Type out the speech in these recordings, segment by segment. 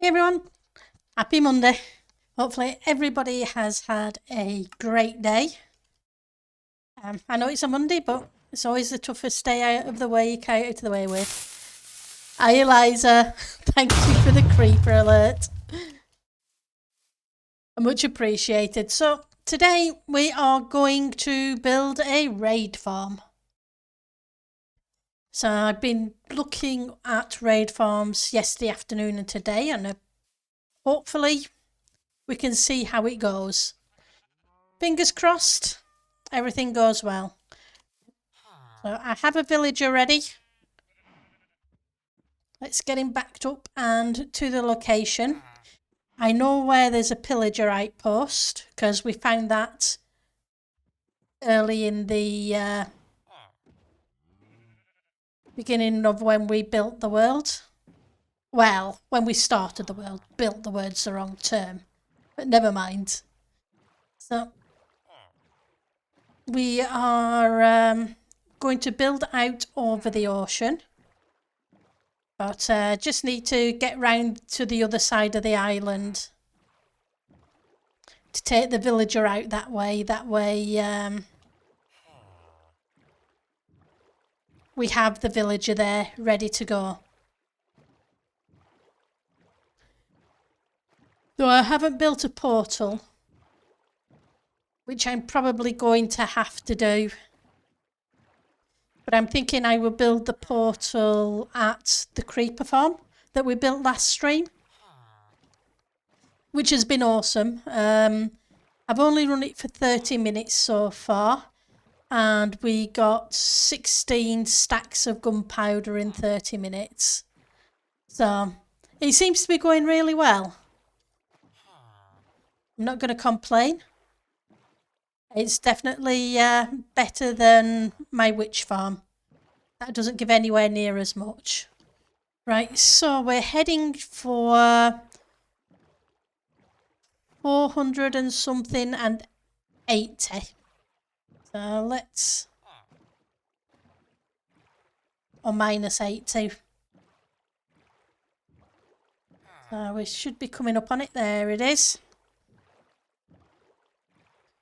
Hey everyone, happy Monday. Hopefully everybody has had a great day. I know it's a Monday, but it's always the toughest day out of the way you can't get out of the way with. Hi Eliza, thank you for the creeper alert. Much appreciated. So today we are going to build a raid farm. So I've been looking at raid farms yesterday afternoon and today, and hopefully we can see how it goes. Fingers crossed, everything goes well. So I have a villager ready. Let's get him backed up and to the location. I know where there's a pillager outpost because we found that early in the beginning of when we built the world. Well, when we started the world. Built the word's the wrong term, but never mind. So we are going to build out over the ocean, but just need to get round to the other side of the island to take the villager out that way. We have the villager there ready to go. Though I haven't built a portal, which I'm probably going to have to do. But I'm thinking I will build the portal at the creeper farm that we built last stream, which has been awesome. I've only run it for 30 minutes so far, and we got 16 stacks of gunpowder in 30 minutes. So it seems to be going really well. I'm not going to complain. It's definitely better than my witch farm. That doesn't give anywhere near as much. Right, so we're heading for 400 and something and 80. So let's... or minus 80. So we should be coming up on it. There it is.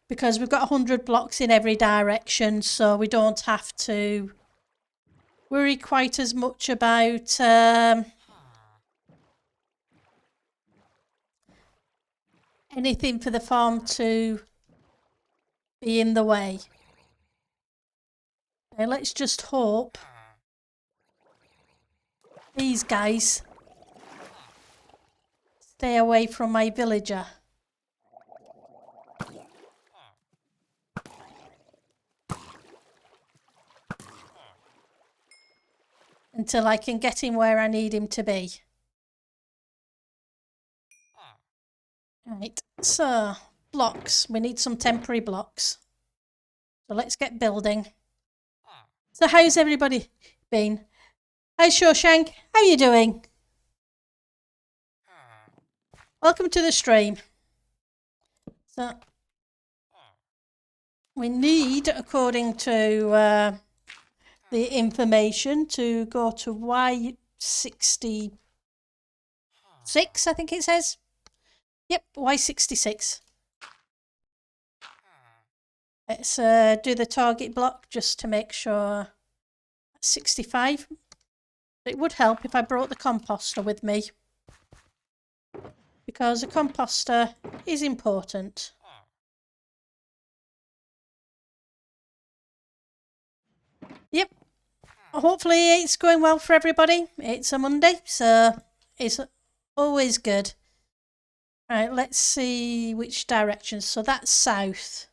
Because we've got 100 blocks in every direction, so we don't have to worry quite as much about anything for the farm to be in the way. Now let's just hope these guys stay away from my villager. Until I can get him where I need him to be. Right, so blocks. We need some temporary blocks. So let's get building. So how's everybody been? Hi Shawshank, how are you doing? Welcome to the stream. So we need, according to the information, to go to Y66, I think it says. Yep, Y66. Let's do the target block just to make sure. 65. It would help if I brought the composter with me, because a composter is important. Yep. Hopefully it's going well for everybody. It's a Monday, so it's always good. Right, let's see which direction. So that's south.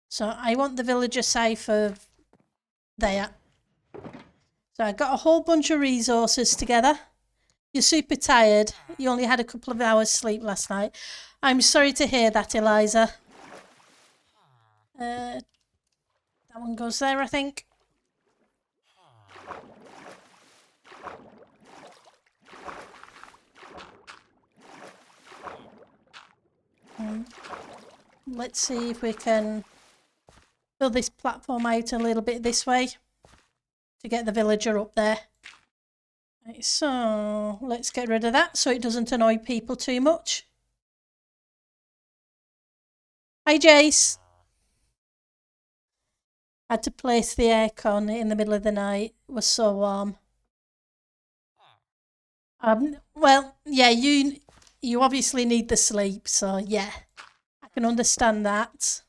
So I want the villager south of there. So I got a whole bunch of resources together. You're super tired. You only had a couple of hours sleep last night. I'm sorry to hear that, Eliza. That one goes there, I think. Let's see if we can build this platform out a little bit this way to get the villager up there. Right, so let's get rid of that so it doesn't annoy people too much. Hi, Jace. I had to place the aircon in the middle of the night. It was so warm. Well, yeah, you obviously need the sleep, so yeah, I can understand that.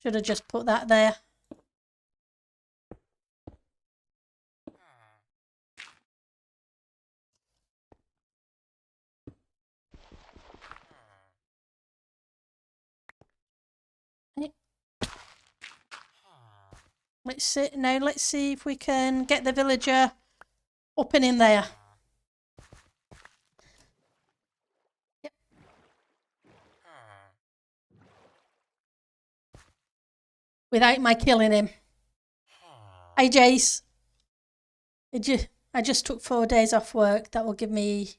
Should have just put that there. Let's see if we can get the villager up and in there. Yep. Without my killing him. Hey, Jace. I just took 4 days off work. That will give me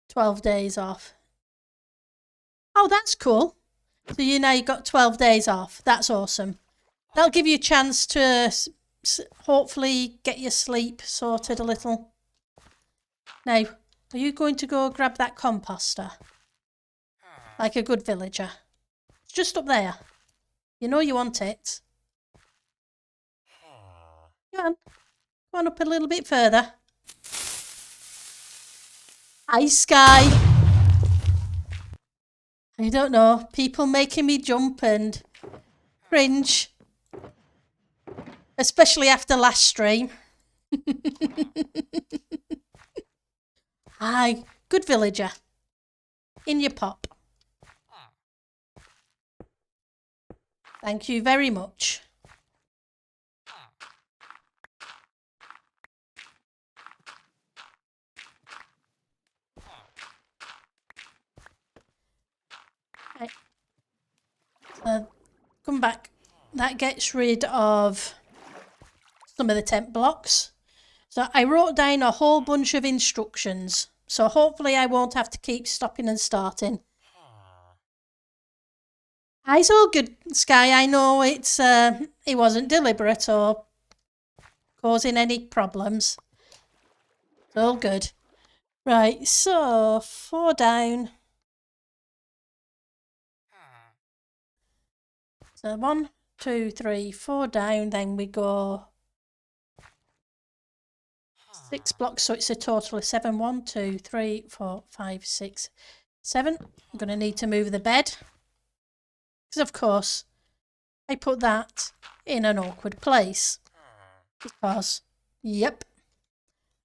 12 days off. Oh, that's cool. So you got 12 days off. That's awesome. That'll give you a chance to hopefully get your sleep sorted a little. Now, are you going to go grab that composter? Like a good villager. It's just up there. You know you want it. Come on up a little bit further. Hi, Sky. I don't know. People making me jump and cringe. Especially after last stream. Hi, good villager. In your pop. Thank you very much. Right. Come back. That gets rid of some of the tent blocks. So I wrote down a whole bunch of instructions. So hopefully I won't have to keep stopping and starting. It's all good, Sky. I know it wasn't deliberate or causing any problems. It's all good. Right, so 4 down. So 1, 2, 3, 4 down. Then we go 6 blocks, so it's a total of 7. 1, 2, 3, 4, 5, 6, 7. I'm going to need to move the bed. Because, of course, I put that in an awkward place. Because, yep,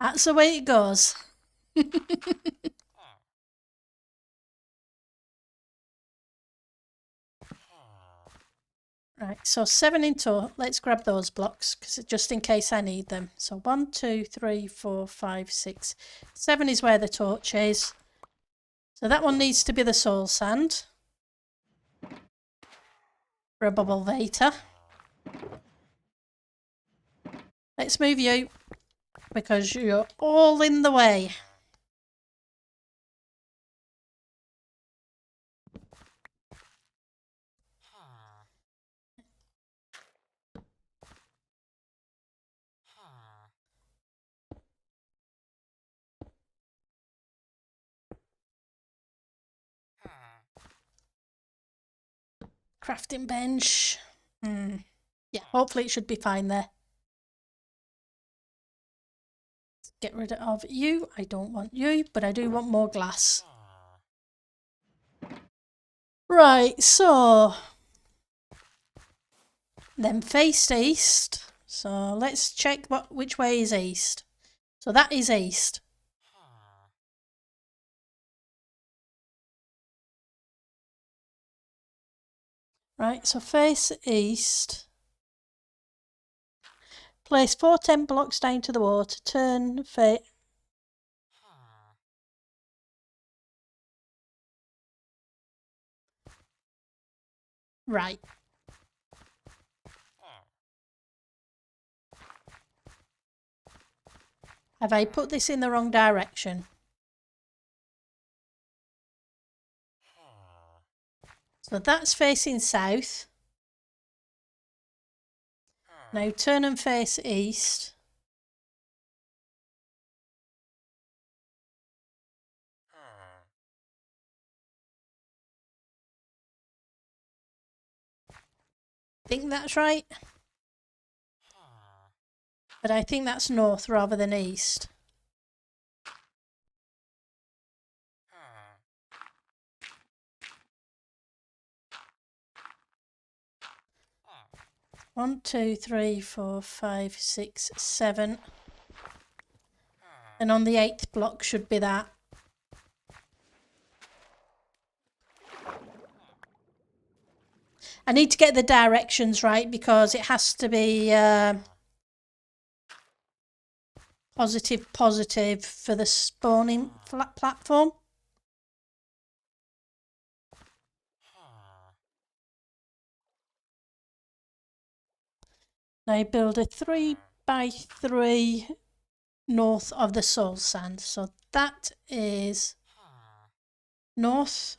that's the way it goes. Right, so 7 in total. Let's grab those blocks, because just in case I need them. So 1, 2, 3, 4, 5, 6, 7 is where the torch is. So that one needs to be the soul sand. For a bubble vator. Let's move you, because you're all in the way. Crafting bench. Yeah, hopefully it should be fine there. Get rid of you. I don't want you, but I do want more glass. Right, so then face east. So let's check which way is east. So that is east. Right, so face east. Place 4 tent blocks down to the water. Turn face. Right. Have I put this in the wrong direction? So that's facing south. Now turn and face east. think that's right. But I think that's north rather than east. One, two, three, four, five, six, seven. And on the 8th block should be that. I need to get the directions right because it has to be positive for the spawning platform. Now build a 3x3 north of the soul sand. So that is north.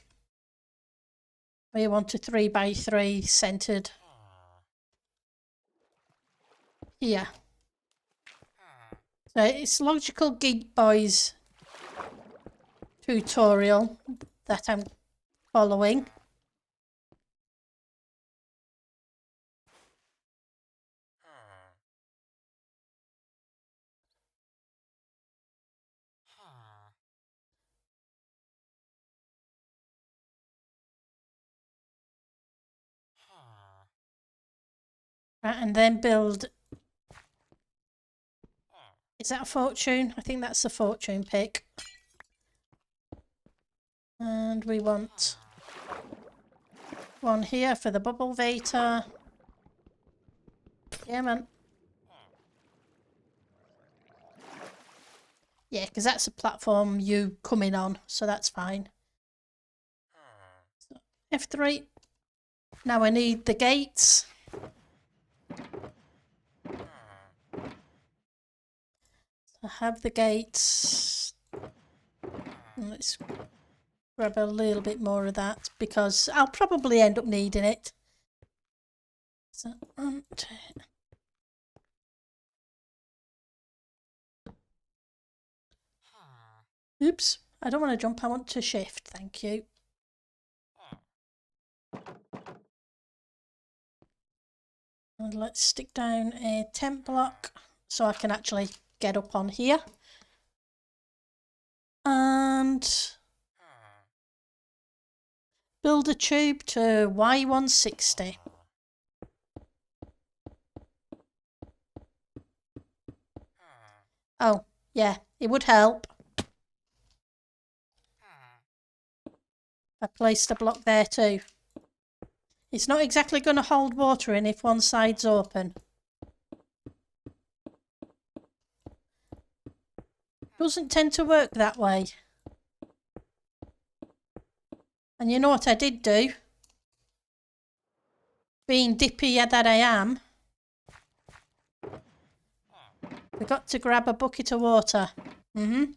We want a 3x3 centered here. So it's Logical Geek Boys tutorial that I'm following. Right, and then build. Is that a fortune? I think that's a fortune pick. And we want one here for the bubble vator. Yeah, man. Yeah, because that's a platform you come in on, so that's fine. So F3. Now I need the gates. I have the gates. Let's grab a little bit more of that because I'll probably end up needing it. So, oops, I don't want to jump, I want to shift, thank you. And let's stick down a tent block so I can actually get up on here. And build a tube to Y160. Oh, yeah, it would help. I placed a block there too. It's not exactly going to hold water in if one side's open. Doesn't tend to work that way. And you know what I did do? Being dippy that I am, forgot to grab a bucket of water. Can't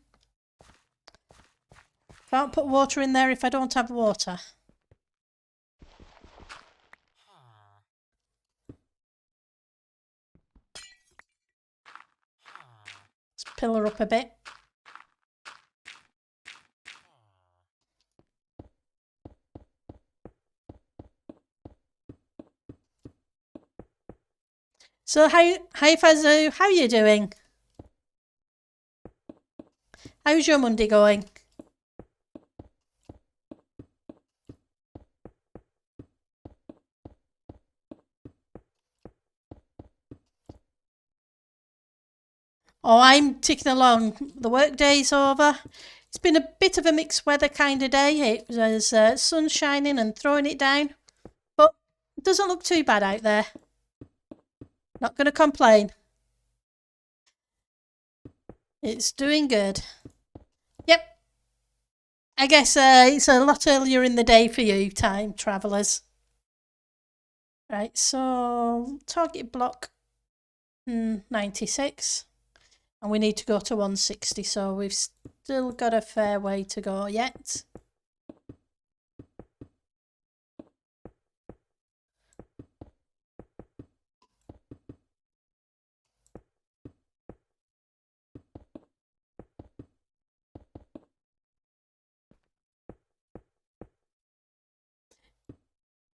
put water in there if I don't have water. Let's pillar up a bit. So hi Fazoo, how are you doing? How's your Monday going? Oh, I'm ticking along. The work day's over. It's been a bit of a mixed weather kind of day. It was sun shining and throwing it down. But it doesn't look too bad out there. Not going to complain. It's doing good. Yep. I guess it's a lot earlier in the day for you, time travellers. Right, so target block 96. And we need to go to 160, so we've still got a fair way to go yet.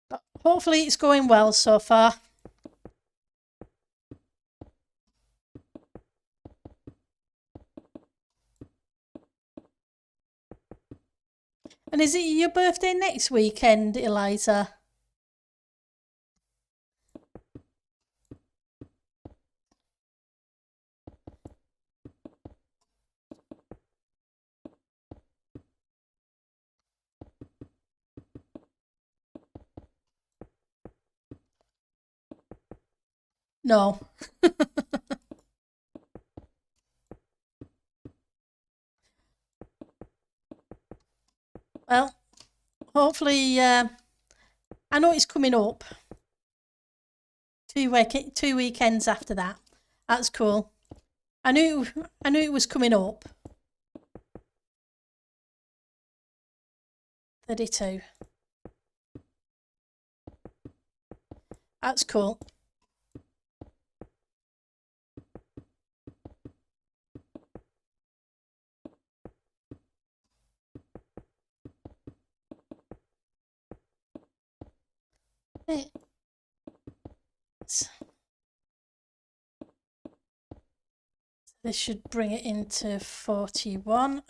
But hopefully it's going well so far. And is it your birthday next weekend, Eliza? No. Well, hopefully, I know it's coming up. 2 weekends after that. That's cool. I knew it was coming up. 32. That's cool. This should bring it into 41.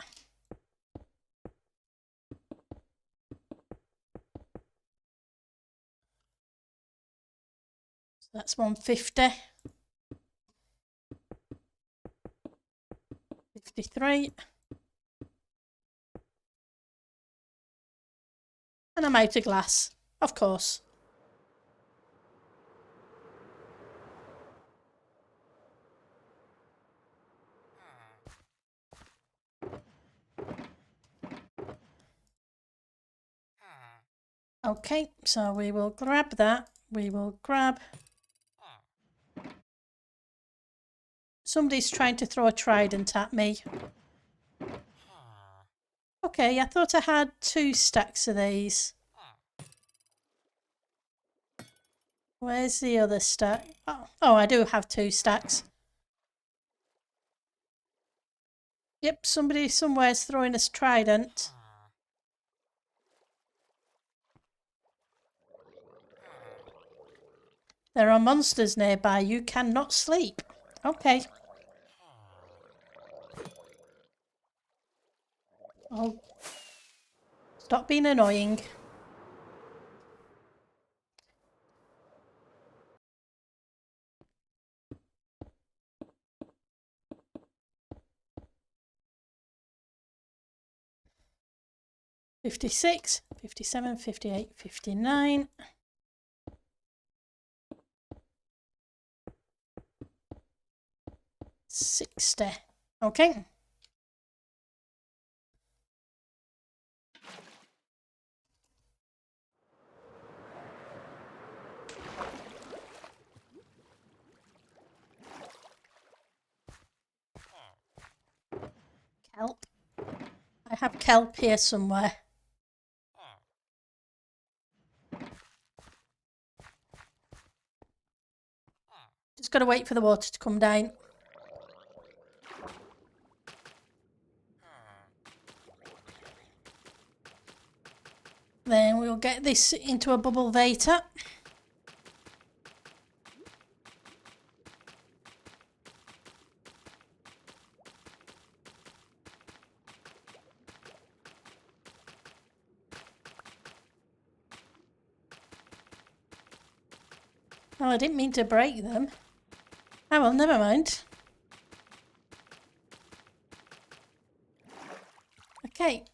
So that's 150. 53. And I'm out of glass, of course. Okay, so we will grab that. We will grab... Somebody's trying to throw a trident at me. Okay, I thought I had 2 stacks of these. Where's the other stack? Oh, I do have 2 stacks. Yep, somebody somewhere's throwing a trident. There are monsters nearby. You cannot sleep. Okay. Oh, stop being annoying. $56, $57, $58, $59. $60. Okay. Kelp. I have kelp here somewhere. Just got to wait for the water to come down. Then we'll get this into a bubble vata. Oh, I didn't mean to break them. Oh well, never mind. Okay.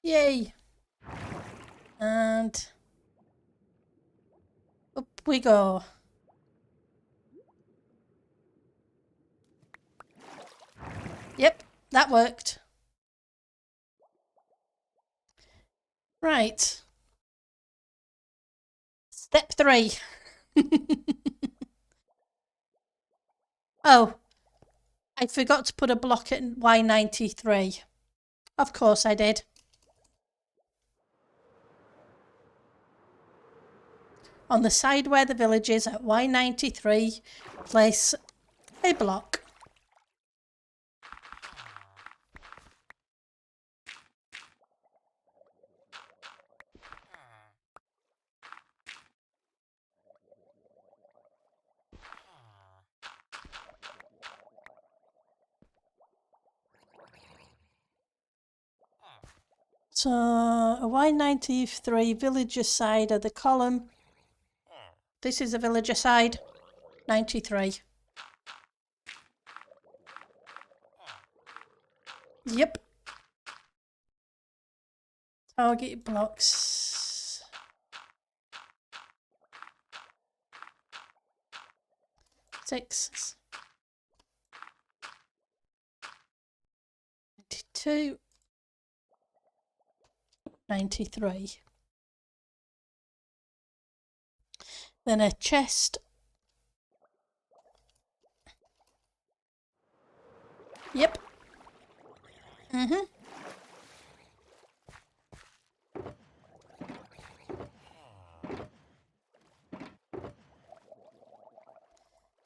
Yay. And up we go. Yep, that worked. Right. Step 3. Oh, I forgot to put a block at Y93. Of course I did. On the side where the village is at Y93, place a block. So a Y93 villager side of the column. This is a villager side, 93. Yep. Target blocks. Six. 92. 93. Then a chest. Yep. I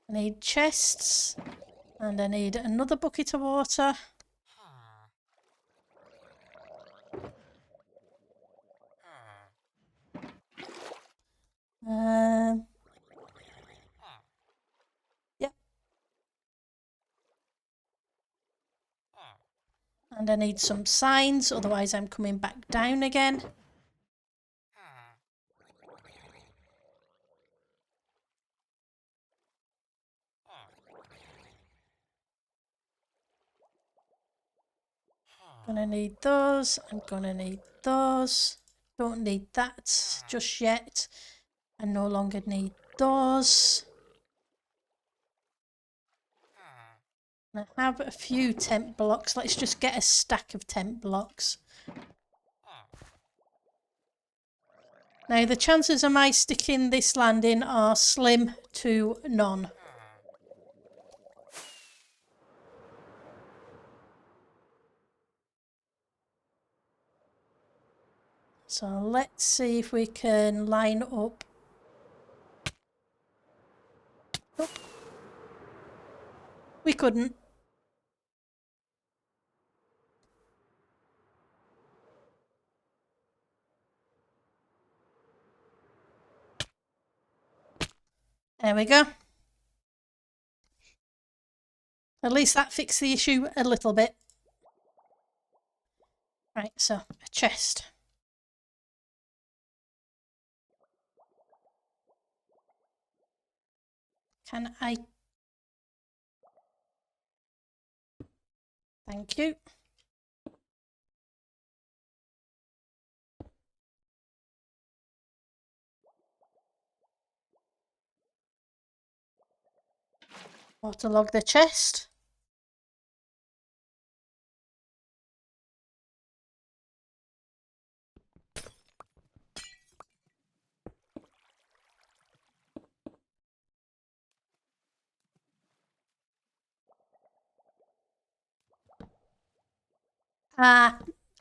need chests, and I need another bucket of water. Yep. And I need some signs, otherwise I'm coming back down again. Gonna need those, I'm gonna need those. Don't need that just yet. I no longer need those. I have a few tent blocks. Let's just get a stack of tent blocks. Now the chances of my sticking this landing are slim to none. So let's see if we can line up. Oh. We couldn't. There we go. At least that fixed the issue a little bit. Right, so a chest. Can I? Thank you. Waterlog the chest.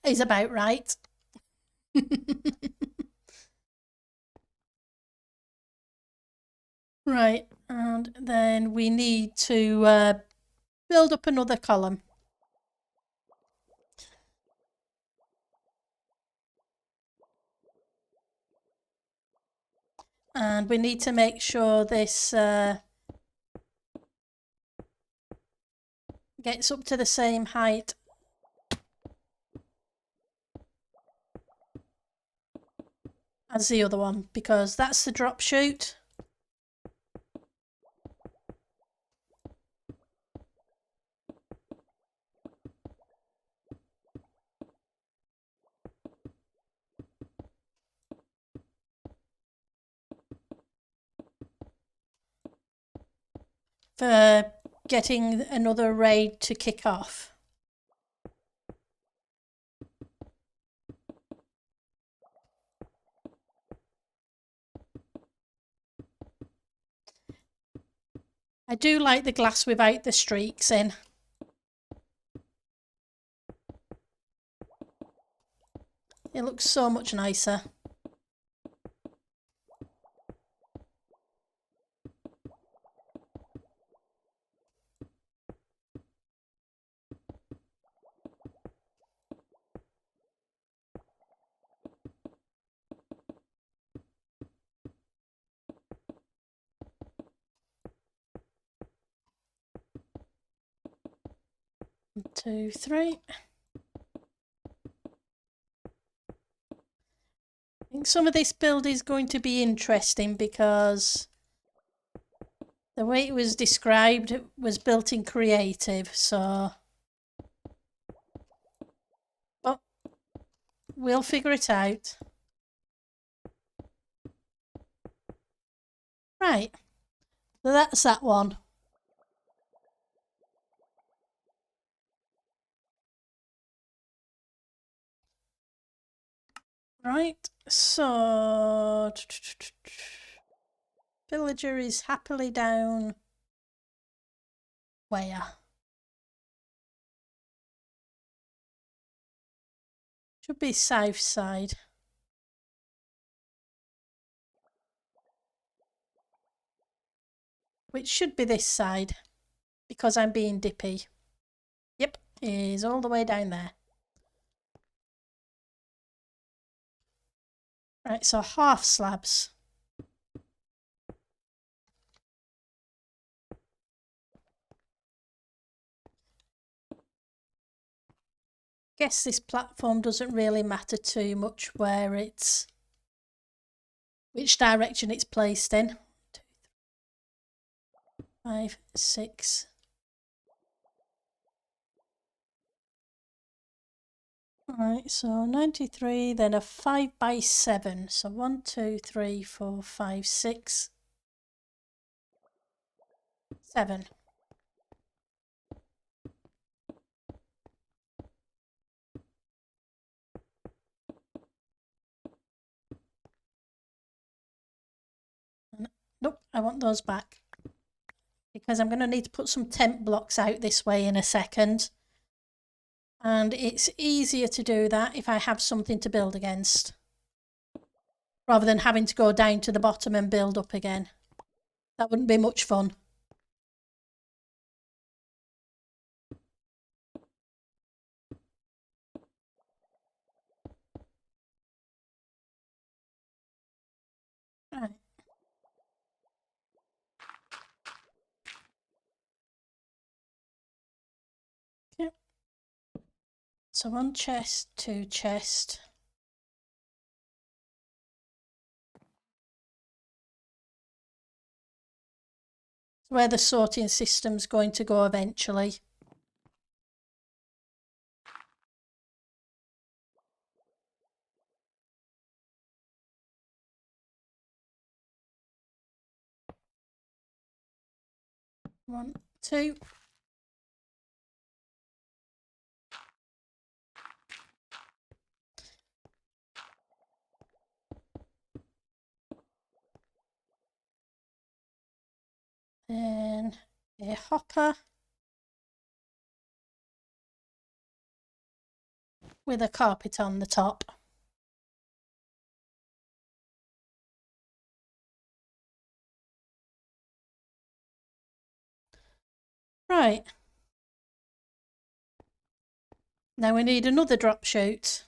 Is about right. Right, and then we need to build up another column. And we need to make sure this gets up to the same height as the other one, because that's the drop chute. For getting another raid to kick off. I do like the glass without the streaks in. It looks so much nicer. One, two, three. think some of this build is going to be interesting because the way it was described was built in creative, so but we'll figure it out. Right, so that's that one. Right, so villager is happily down where? Should be south side. Which should be this side because I'm being dippy. Yep, is all the way down there. Right, so half slabs. Guess this platform doesn't really matter too much where it's, which direction it's placed in. 2, 3, 5, 6. Right, so 93, then a 5 by 7. So 1, 2, 3, 4, 5, 6, 7. Nope, I want those back because I'm going to need to put some tent blocks out this way in a second. And it's easier to do that if I have something to build against, rather than having to go down to the bottom and build up again. That wouldn't be much fun. Right. Yep. So 1 chest, 2 chest. Where the sorting system's going to go eventually. One, two. Then a hopper with a carpet on the top. Right. Now we need another drop chute.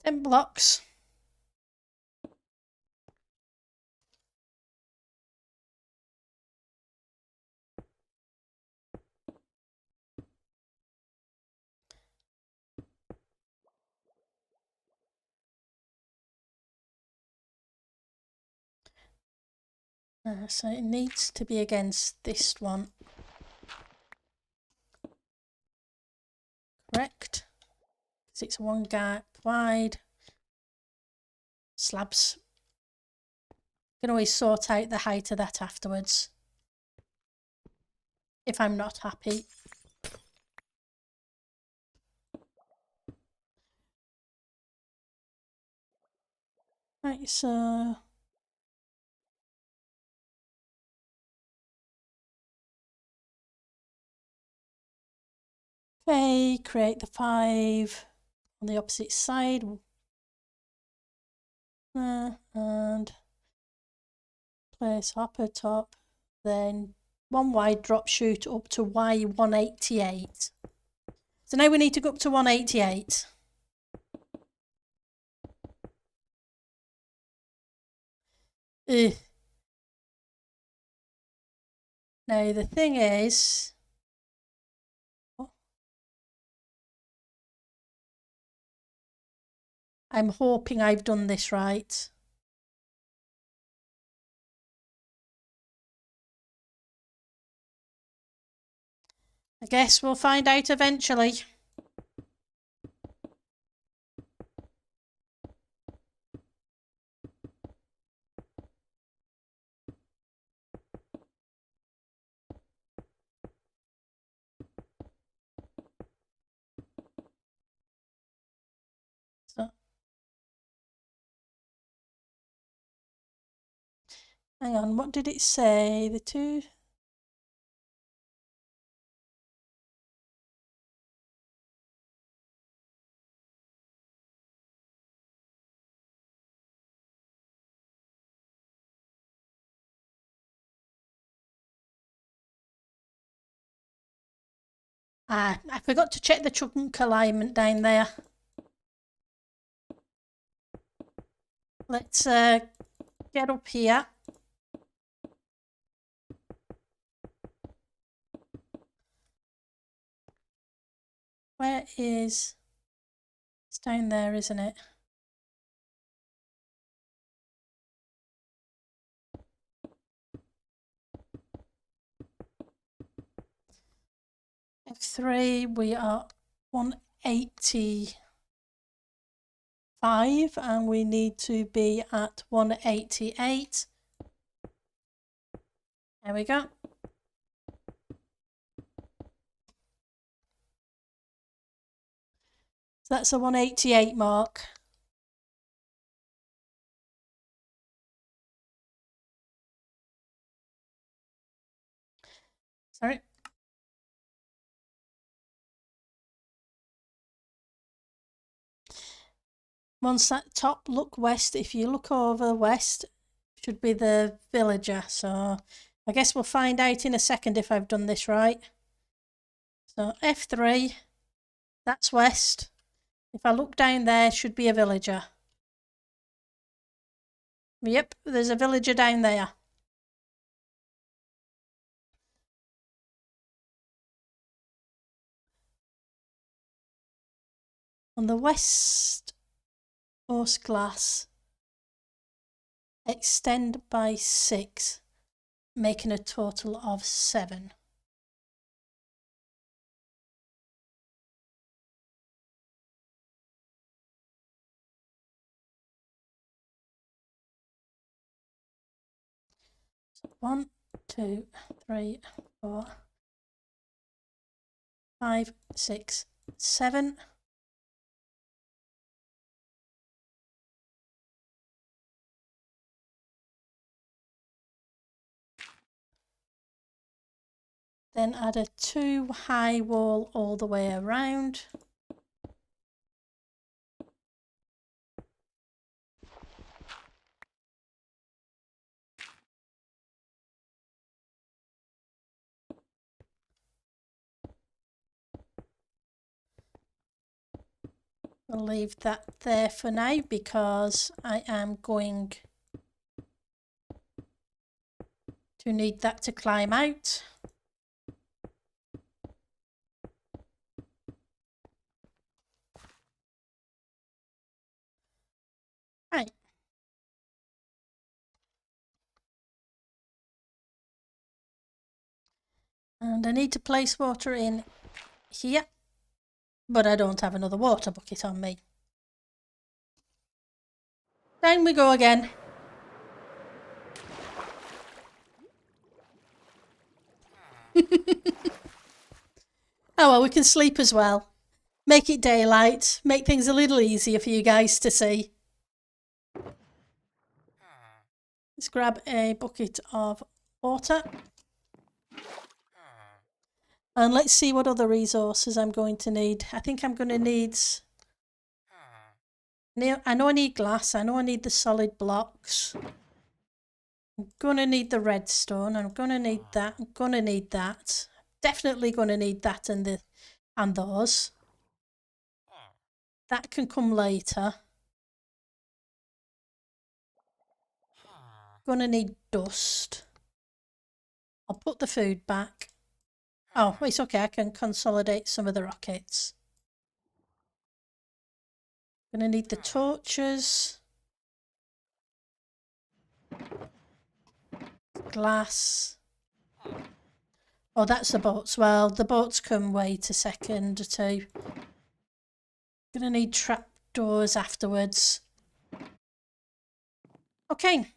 Ten blocks. So it needs to be against this one. Correct. Because it's 1 gap wide. Slabs. You can always sort out the height of that afterwards. If I'm not happy. Right, so okay, create the 5 on the opposite side. And place hopper top, then one wide drop chute up to Y188. So now we need to go up to 188. Ugh. Now the thing is, I'm hoping I've done this right. I guess we'll find out eventually. So, hang on, what did it say? The two? Ah, I forgot to check the trunk alignment down there. Let's get up here. Where is... It's down there, isn't it? F3, we are 185 and we need to be at 188. There we go. So that's a 188 mark. Sorry. Once that top, look west. If you look over west, should be the villager. So I guess we'll find out in a second if I've done this right. So F3, that's west. If I look down there, should be a villager. Yep, there's a villager down there. On the west horse glass, extend by 6, making a total of 7. So 1, 2, 3, 4, 5, 6, 7. Then add a 2 high wall all the way around. I'll leave that there for now because I am going to need that to climb out. Right. And I need to place water in here, but I don't have another water bucket on me. Down we go again. Oh well, we can sleep as well. Make it daylight, make things a little easier for you guys to see. Let's grab a bucket of water. And let's see what other resources I'm going to need. I think I'm going to need... I know I need glass, I know I need the solid blocks. I'm gonna need the redstone. I'm gonna need that. I'm gonna need that. Definitely gonna need that and those. That can come later. Gonna need dust. I'll put the food back. Oh, it's okay. I can consolidate some of the rockets. Gonna need the torches. Glass. Oh, that's the boats. Well, the boats can wait a second or two. Gonna need trapdoors afterwards. Okay.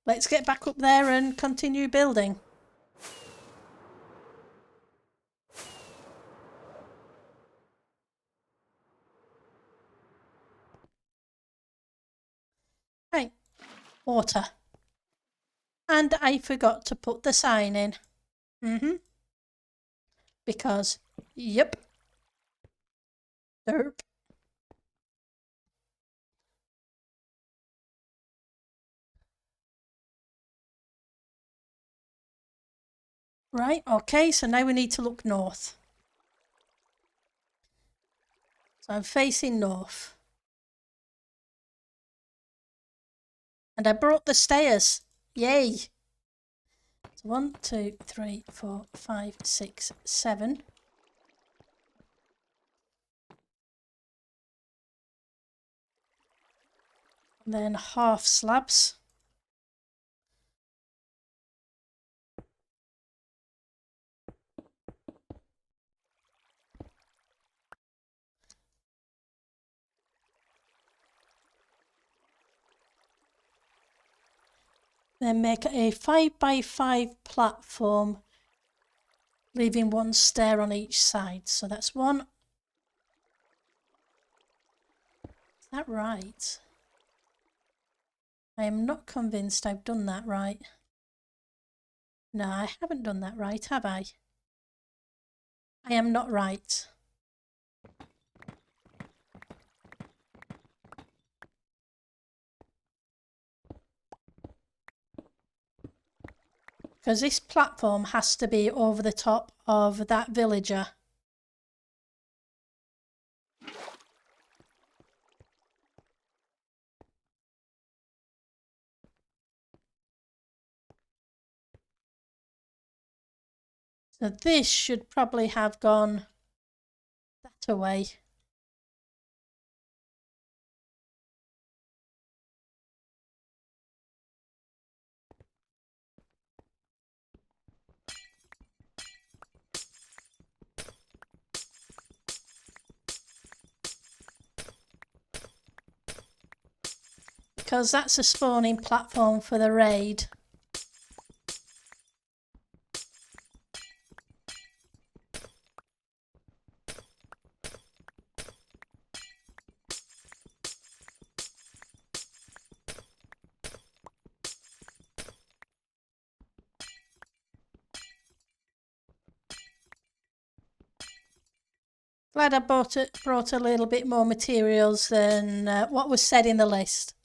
Let's get back up there and continue building. Right. Water. And I forgot to put the sign in. Because, yep. Derp. Right, okay, so now we need to look north. So I'm facing north. And I brought the stairs. Yay! So 1, 2, 3, 4, 5, 6, 7. And then half slabs. Then make a 5x5 platform, leaving one stair on each side. So that's one. Is that right? I am not convinced I've done that right. No, I haven't done that right, have I? I am not right. Because this platform has to be over the top of that villager. So this should probably have gone that away. Because that's a spawning platform for the raid. Glad I brought a little bit more materials than what was said in the list.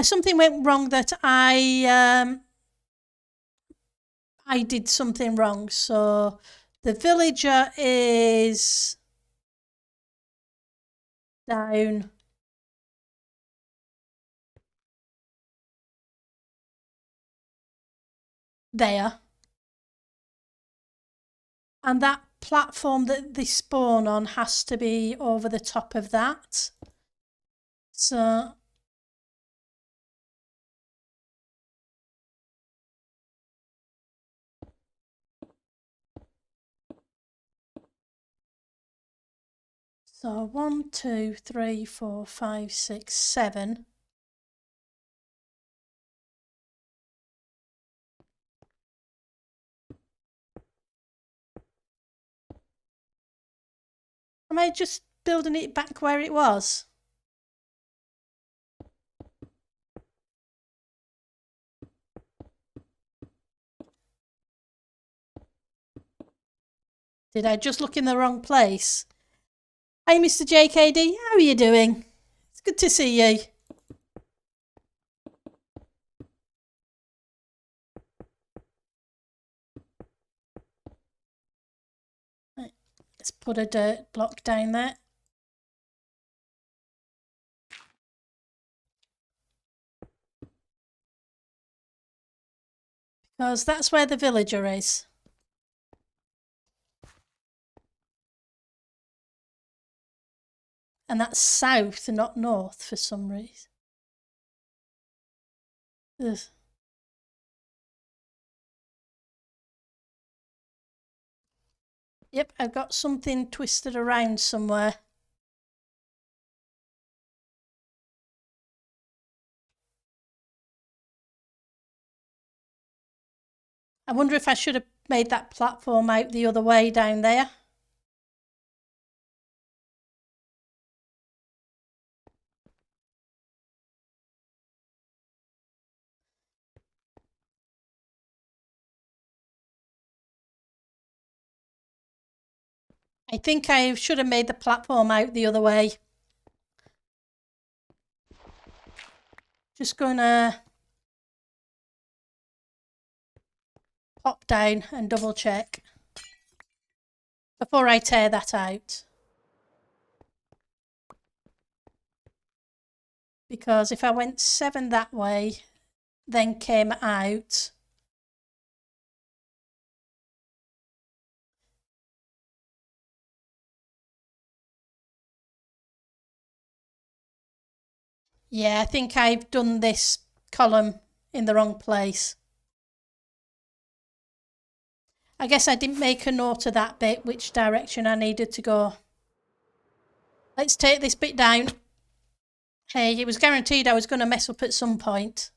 Something went wrong that I did something wrong. So the villager is down there. And that platform that they spawn on has to be over the top of that. So So 1, 2, 3, 4, 5, 6, 7. Am I just building it back where it was? Did I just look in the wrong place? Hey, Mr. JKD, how are you doing? It's good to see you. Right, let's put a dirt block down there. Because that's where the villager is. And that's south and not north for some reason. Ugh. Yep, I've got something twisted around somewhere. I wonder if I should have made that platform out the other way down there. I think I should have made the platform out the other way. Just gonna pop down and double check before I tear that out. Because if I went 7 that way, then came out, yeah, I think I've done this column in the wrong place. I guess I didn't make a note of that bit, which direction I needed to go. Let's take this bit down. Hey, it was guaranteed I was going to mess up at some point.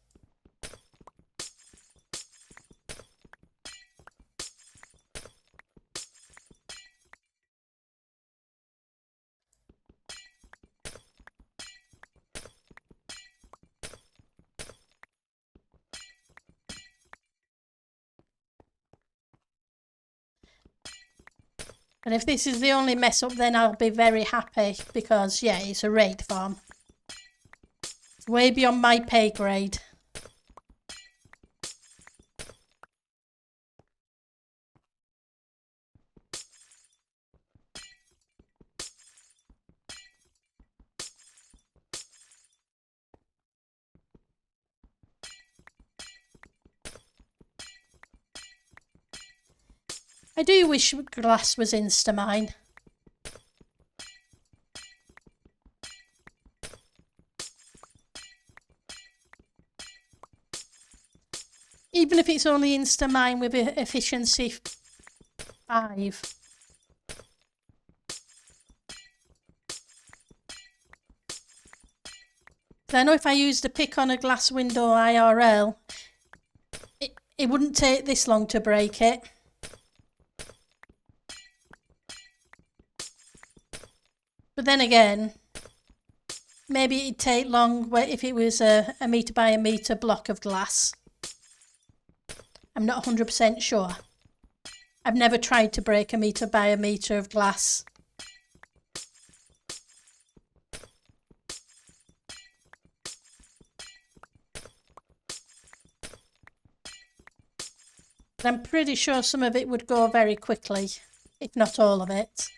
And if this is the only mess up, then I'll be very happy because, yeah, it's a raid farm. It's way beyond my pay grade. I do wish glass was Instamine. Even if it's only Instamine with efficiency 5. So I know if I used a pick on a glass window IRL, it wouldn't take this long to break it. But then again, maybe it'd take long if it was a metre by a metre block of glass. I'm not 100% sure. I've never tried to break a metre by a metre of glass. But I'm pretty sure some of it would go very quickly, if not all of it.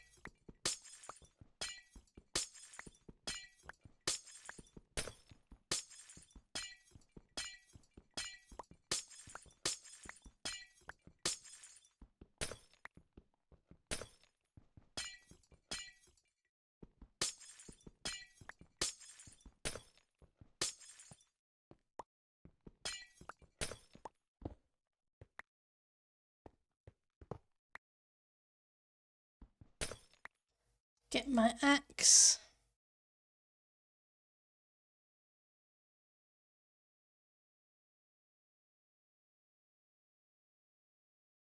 Get my axe.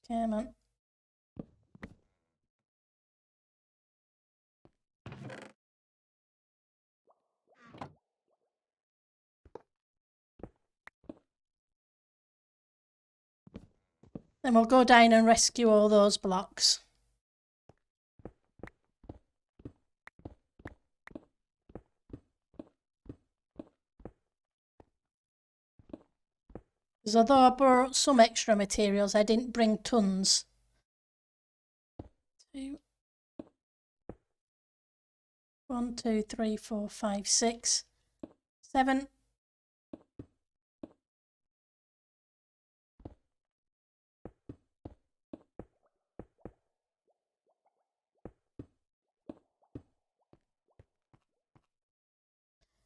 Come on. Then we'll go down and rescue all those blocks. Because although I brought some extra materials, I didn't bring tons. 2, 1, 2, 3, 4, 5, 6, 7.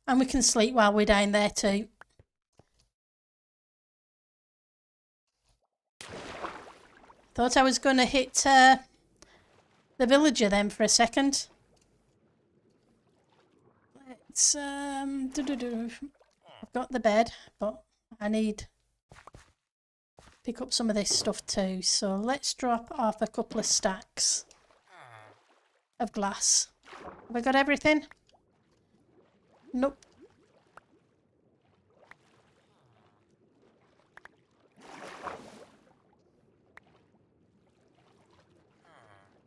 And we can sleep while we're down there too. Thought I was going to hit the villager then for a second. Let's I've got the bed, but I need pick up some of this stuff too. So let's drop off a couple of stacks of glass. Have I got everything? Nope.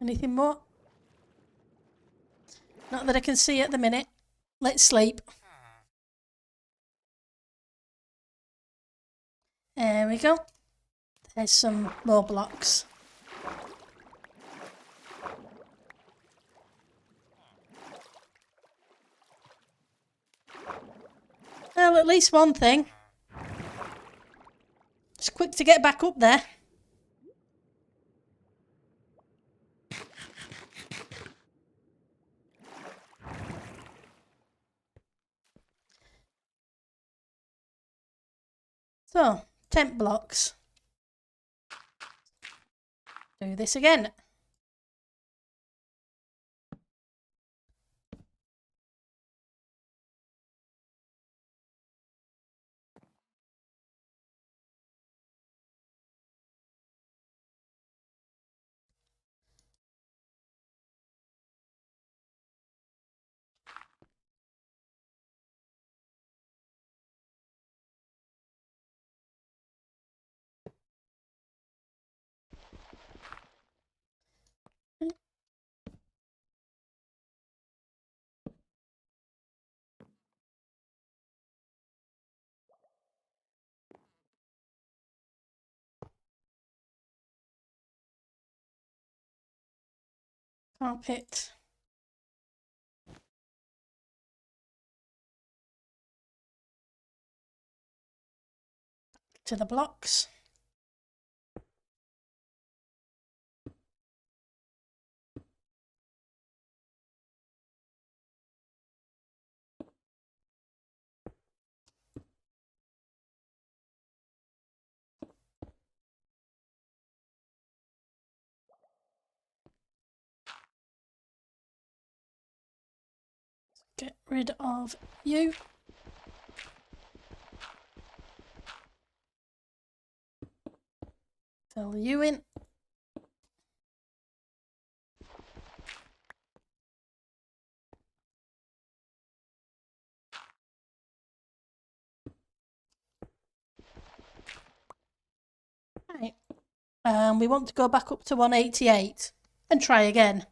Anything more? Not that I can see at the minute. Let's sleep. There we go. There's some more blocks. Well, at least one thing. It's quick to get back up there. So, tent blocks. Do this again. Carpet. To the blocks. Get rid of you. Fill you in. Right. We want to go back up to 188 and try again.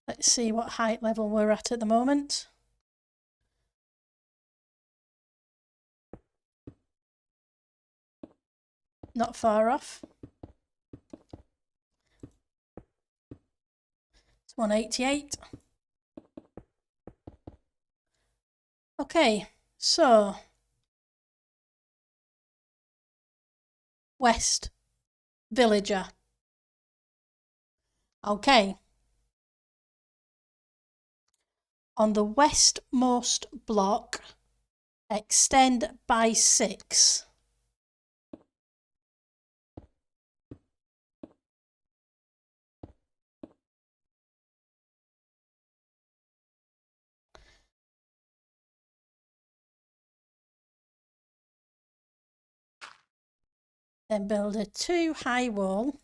Let's see what height level we're at the moment. Not far off. It's 188. Okay, so west villager. Okay. On the westmost block, extend by 6. Then build a 2 high wall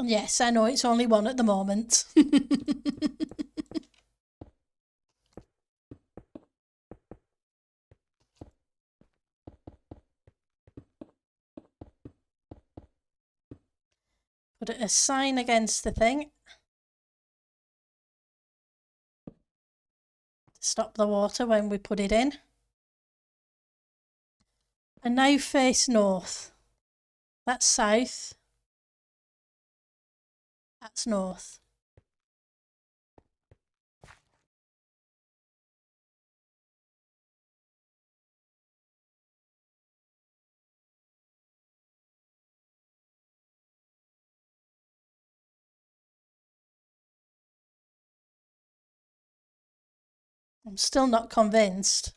Yes, I know it's only one at the moment. Put a sign against the thing to stop the water when we put it in. And now face north. That's south. That's north. I'm still not convinced.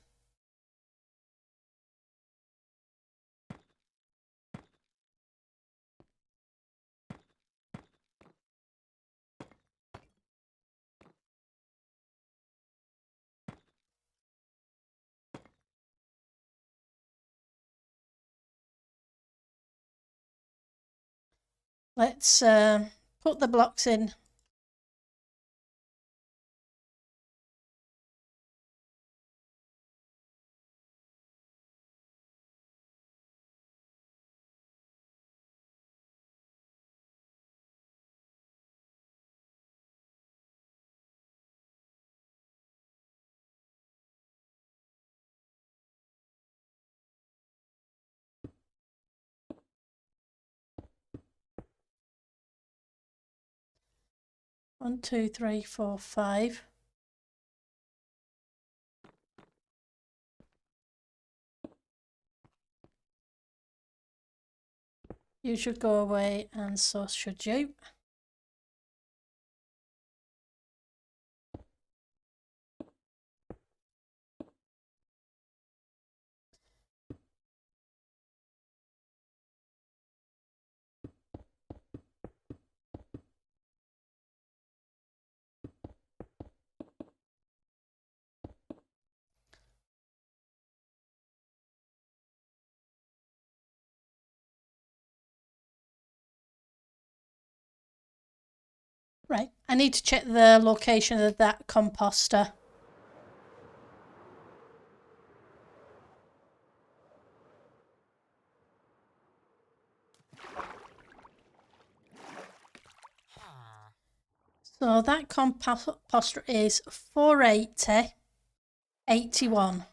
Let's put the blocks in. One, two, three, four, five. You should go away, and so should you. Right, I need to check the location of that composter. So that composter is 480, 81.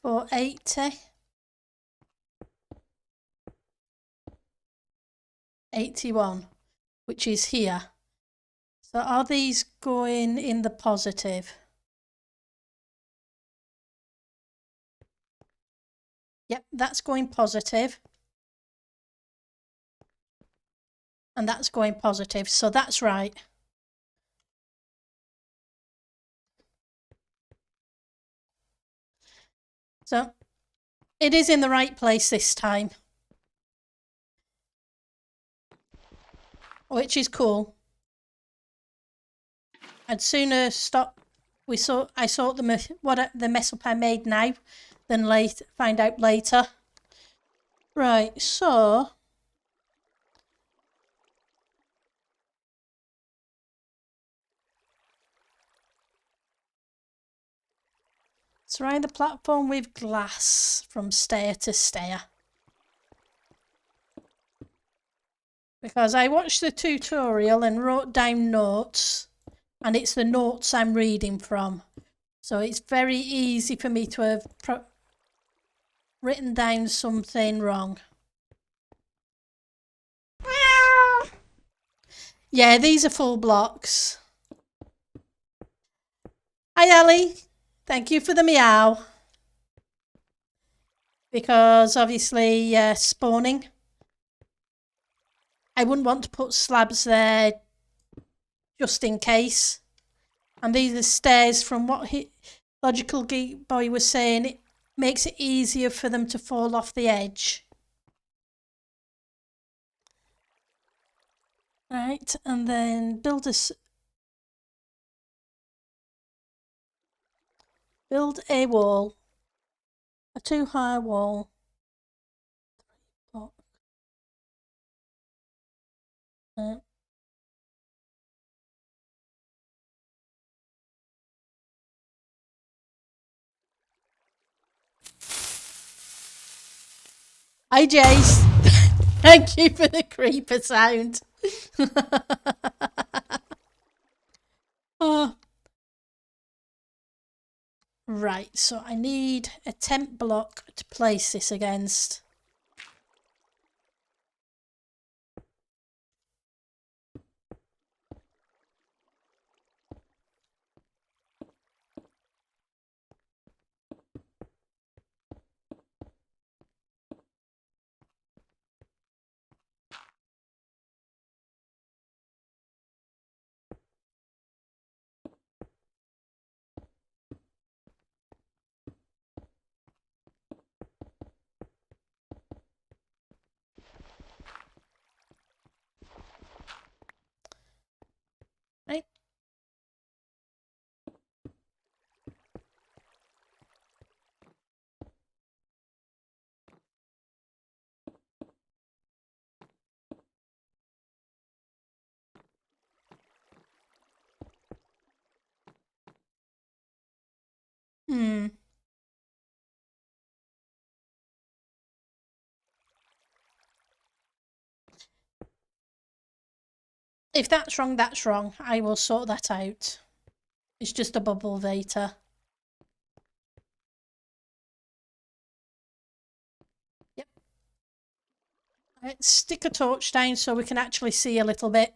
$480, 81, which is here. So are these going in the positive? Yep, that's going positive. And that's going positive, so that's right. So it is in the right place this time, which is cool. I'd sooner stop. I sort the mess up I made now than find out later. Right, so surround the platform with glass from stair to stair. Because I watched the tutorial and wrote down notes, and it's the notes I'm reading from. So it's very easy for me to have written down something wrong. Yeah, these are full blocks. Hi, Ellie. Thank you for the meow. Because obviously, spawning. I wouldn't want to put slabs there just in case. And these are stairs, from what Logical Geek Boy was saying, it makes it easier for them to fall off the edge. Right, and then build Build a wall, a 2-high wall. Hi, Jace. Thank you for the creeper sound. Oh. Right, so I need a temp block to place this against. Right. If that's wrong, that's wrong. I will sort that out. It's just a bubble Veta. Yep. Let's stick a torch down so we can actually see a little bit.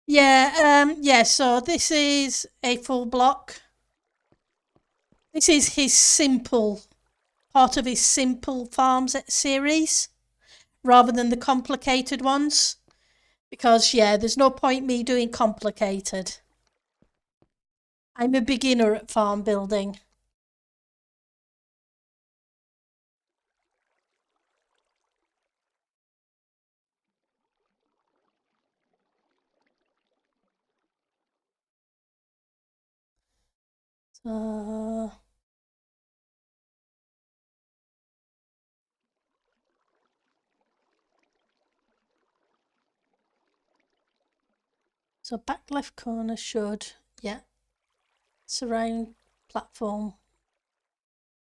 Yeah, so this is a full block. This is his simple, part of his simple farms series, rather than the complicated ones. Because, yeah, there's no point me doing complicated. I'm a beginner at farm building. So back left corner should, yeah, surround platform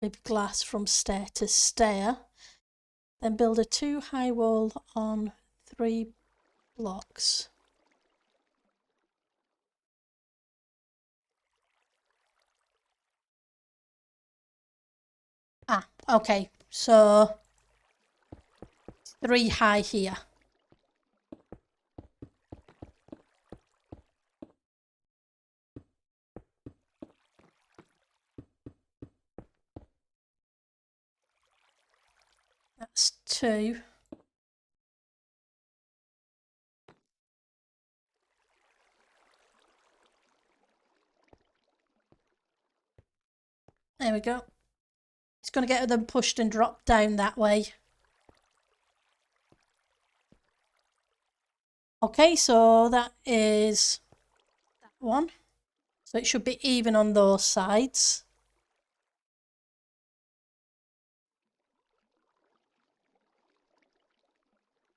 with glass from stair to stair. Then build a 2-high wall on 3 blocks. Ah, okay, so 3 high here. That's 2. There we go. It's going to get them pushed and dropped down that way. Okay, so that is that one. So it should be even on those sides.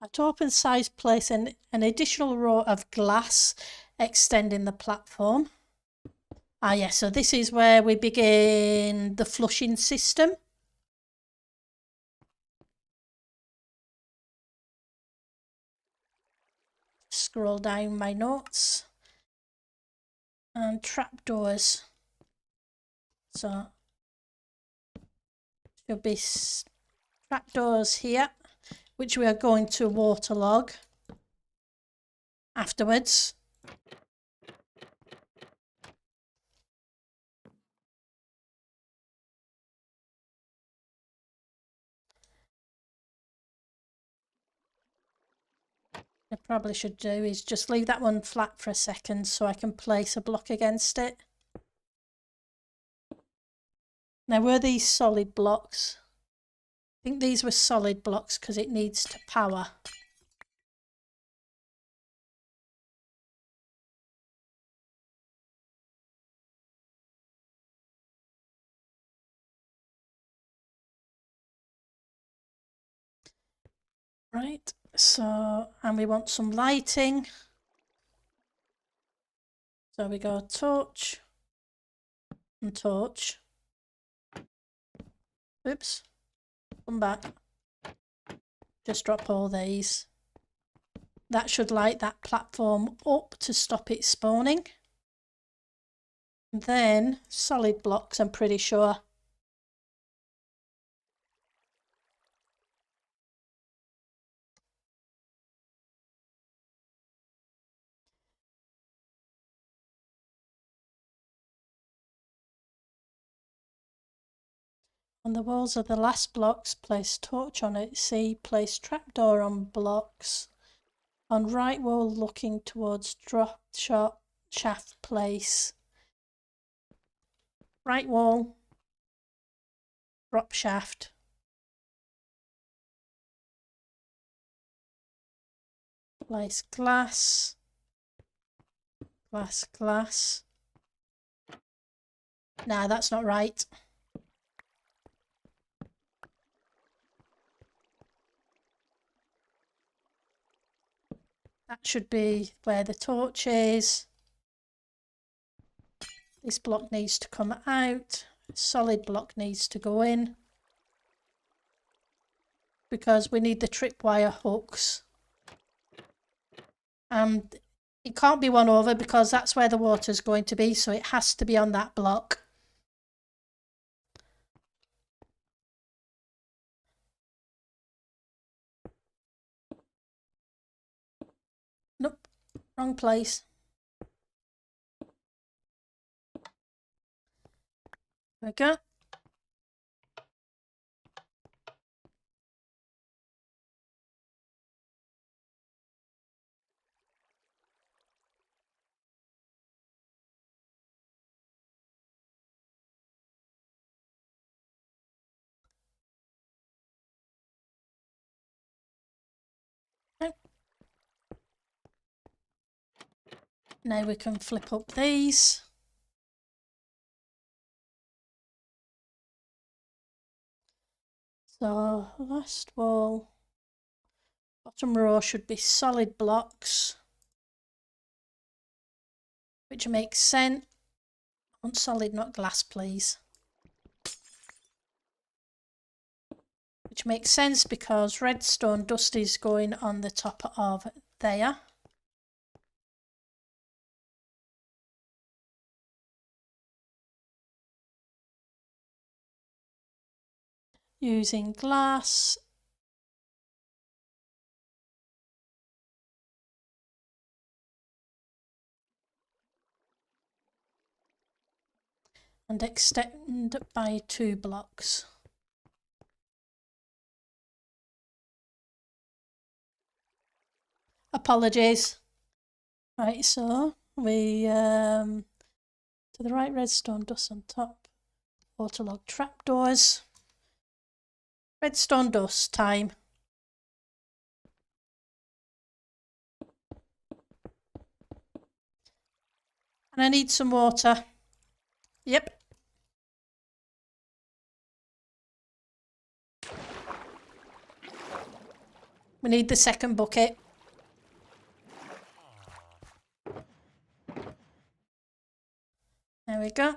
At open size, place an additional row of glass extending the platform. Ah, yeah, so this is where we begin the flushing system. Scroll down my notes. And trapdoors. So, there'll be trapdoors here, which we are going to waterlog afterwards. I probably should do is just leave that one flat for a second so I can place a block against it. Now, were these solid blocks? I think these were solid blocks because it needs to power. Right, so, and we want some lighting. So we go torch and torch. Oops, come back. Just drop all these. That should light that platform up to stop it spawning. And then solid blocks, I'm pretty sure. On the walls of the last blocks, place torch on it. C, place trapdoor on blocks. On right wall looking towards drop shaft, place. Right wall, drop shaft. Place glass. Glass, glass. Nah, that's not right. That should be where the torch is. This block needs to come out. Solid block needs to go in. Because we need the tripwire hooks. And it can't be one over because that's where the water's going to be. So it has to be on that block. Nope, wrong place. There we go. Okay. Now we can flip up these. So last wall, bottom row should be solid blocks, which makes sense. I want solid, not glass, please. Which makes sense because redstone dust is going on the top of there. Using glass. And extend by 2 blocks. Apologies. Right, so we to the right, redstone dust on top, waterlogged trapdoors. Redstone dust time. And I need some water. Yep. We need the second bucket. There we go.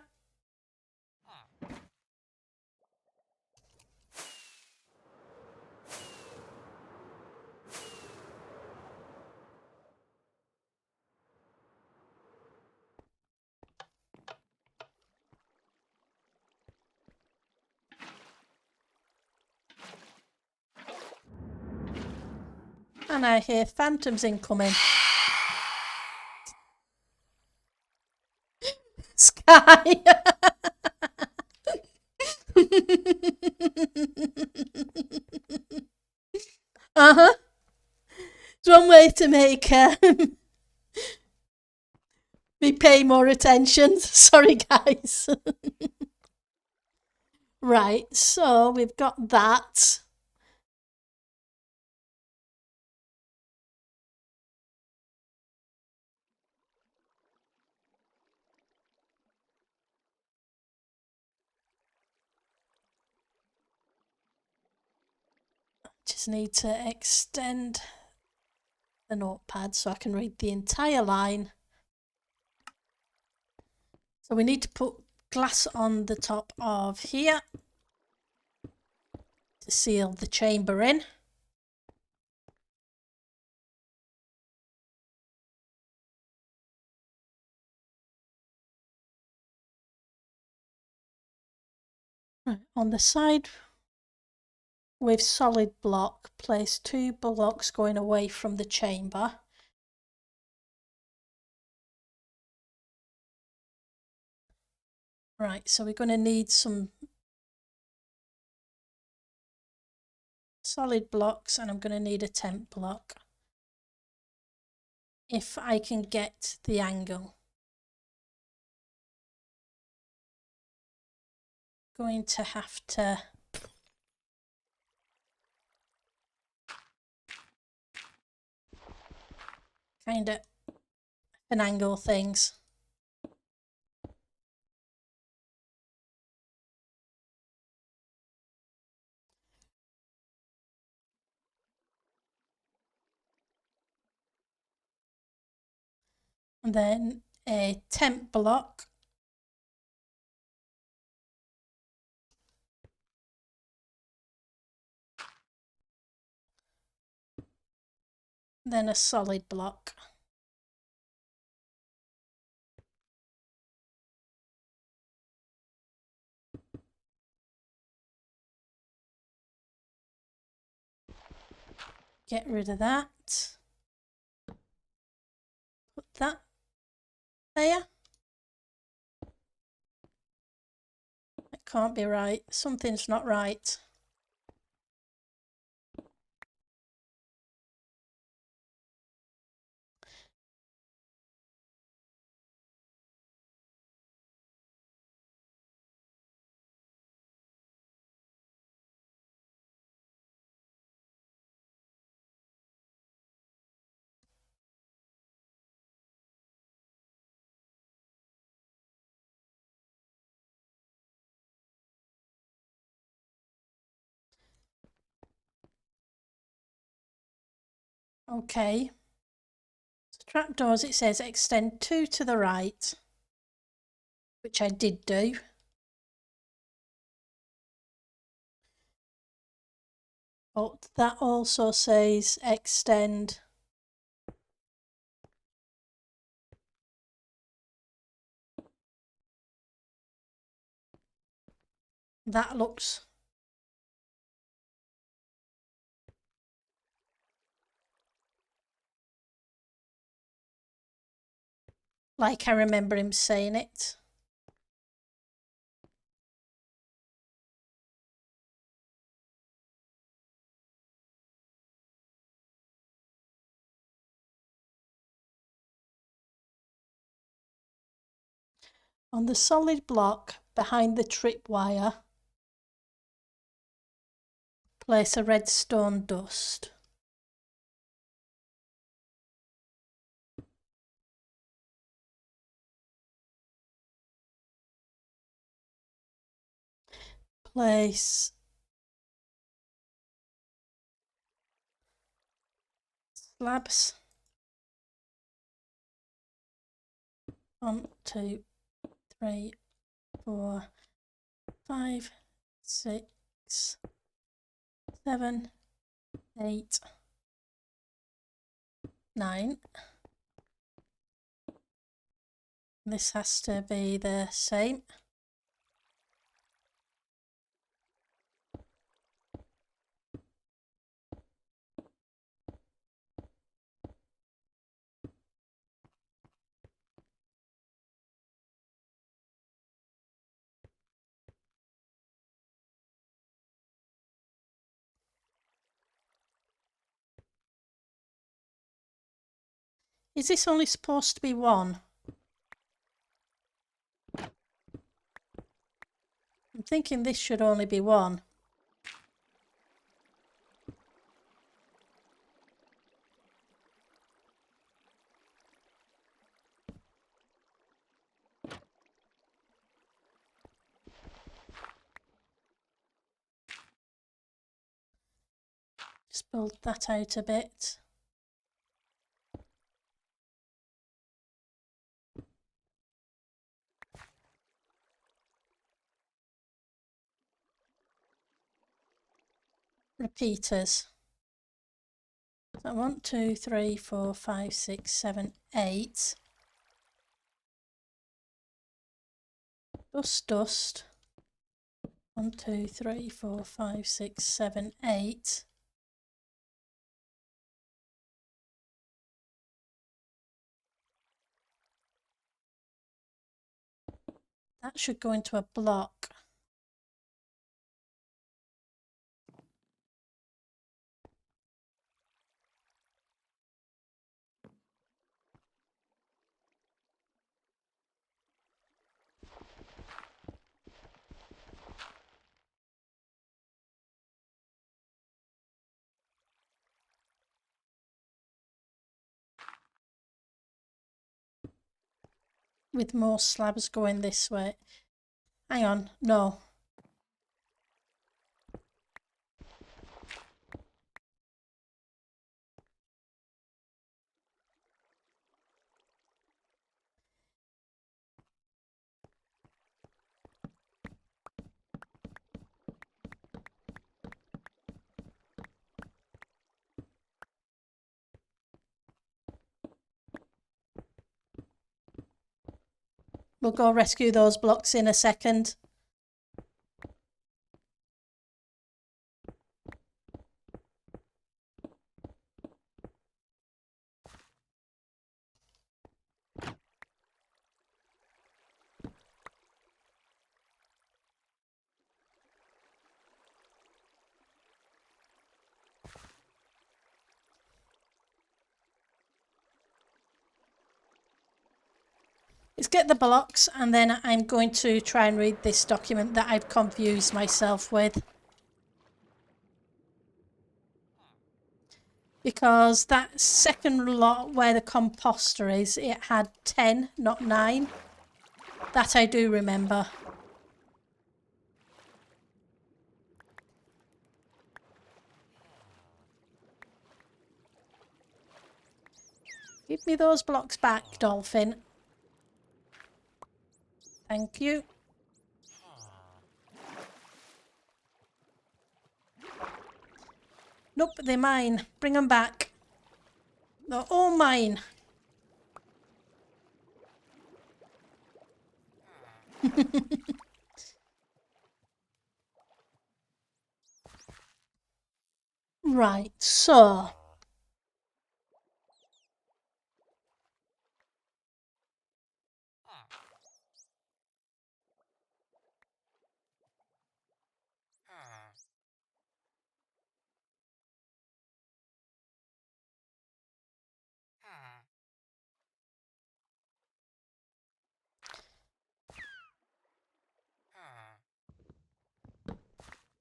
And I hear phantoms incoming. Sky. Uh-huh. It's one way to make me pay more attention. Sorry, guys. Right, so we've got that. just need to extend the notepad so I can read the entire line. So we need to put glass on the top of here to seal the chamber in. Right, on the side with solid block, place 2 blocks going away from the chamber. Right, so we're going to need some solid blocks and I'm going to need a temp block if I can get the angle. Going to have to kind of finagle things. And then a temp block. Then a solid block. Get rid of that. Put that there. It can't be right. Something's not right. Okay. So trapdoors, it says extend 2 to the right, which I did do. But that also says extend that looks like I remember him saying it. On the solid block behind the tripwire, place a redstone dust. Place slabs. 1, 2, 3, 4, 5, 6, 7, 8, 9. This has to be the same. Is this only supposed to be 1? I'm thinking this should only be 1. Just build that out a bit. Repeaters. So 1, 2, 3, 4, 5, 6, 7, 8. Dust, dust. 1, 2, 3, 4, 5, 6, 7, 8. That should go into a block. With more slabs going this way. Hang on, no. We'll go rescue those blocks in a second. Let's get the blocks and then I'm going to try and read this document that I've confused myself with. Because that second lot where the composter is, it had 10, not 9. That I do remember. Give me those blocks back, Dolphin. Thank you. Nope, they're mine. Bring them back. They're all mine. Right, so...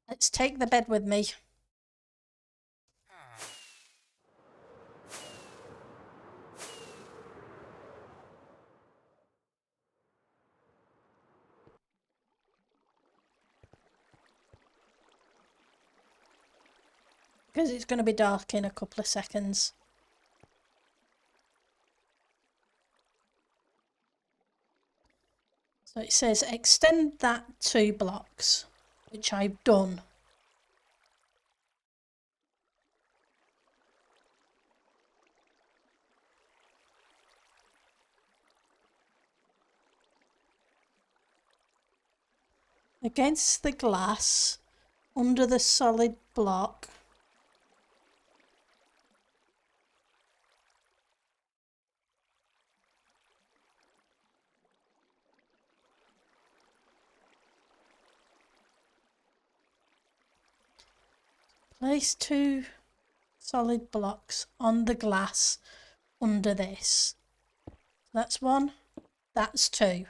Let's take the bed with me. Because it's going to be dark in a couple of seconds. So it says extend that 2 blocks, which I've done. Against the glass, under the solid block. Place 2 solid blocks on the glass under this. That's 1, that's 2.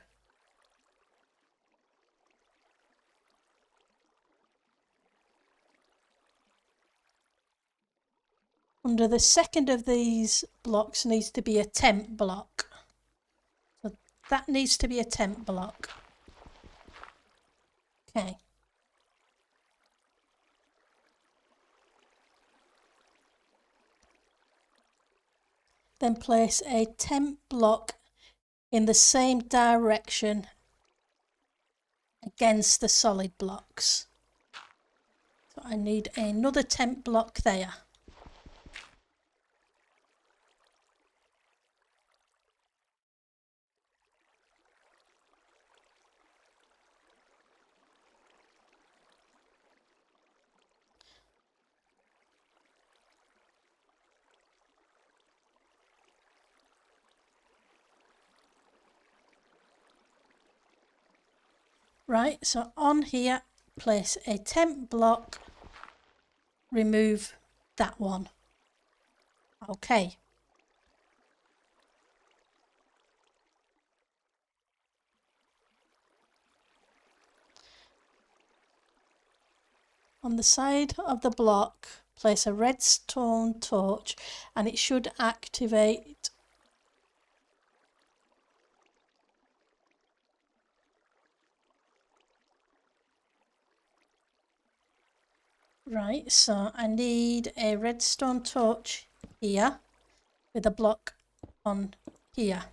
Under the second of these blocks needs to be a temp block. So that needs to be a temp block. Okay. Then place a tent block in the same direction against the solid blocks. So I need another tent block there. Right, so on here, place a tent block, remove that one. Okay. On the side of the block, place a redstone torch and it should activate. Right, so I need a redstone torch here with a block on here,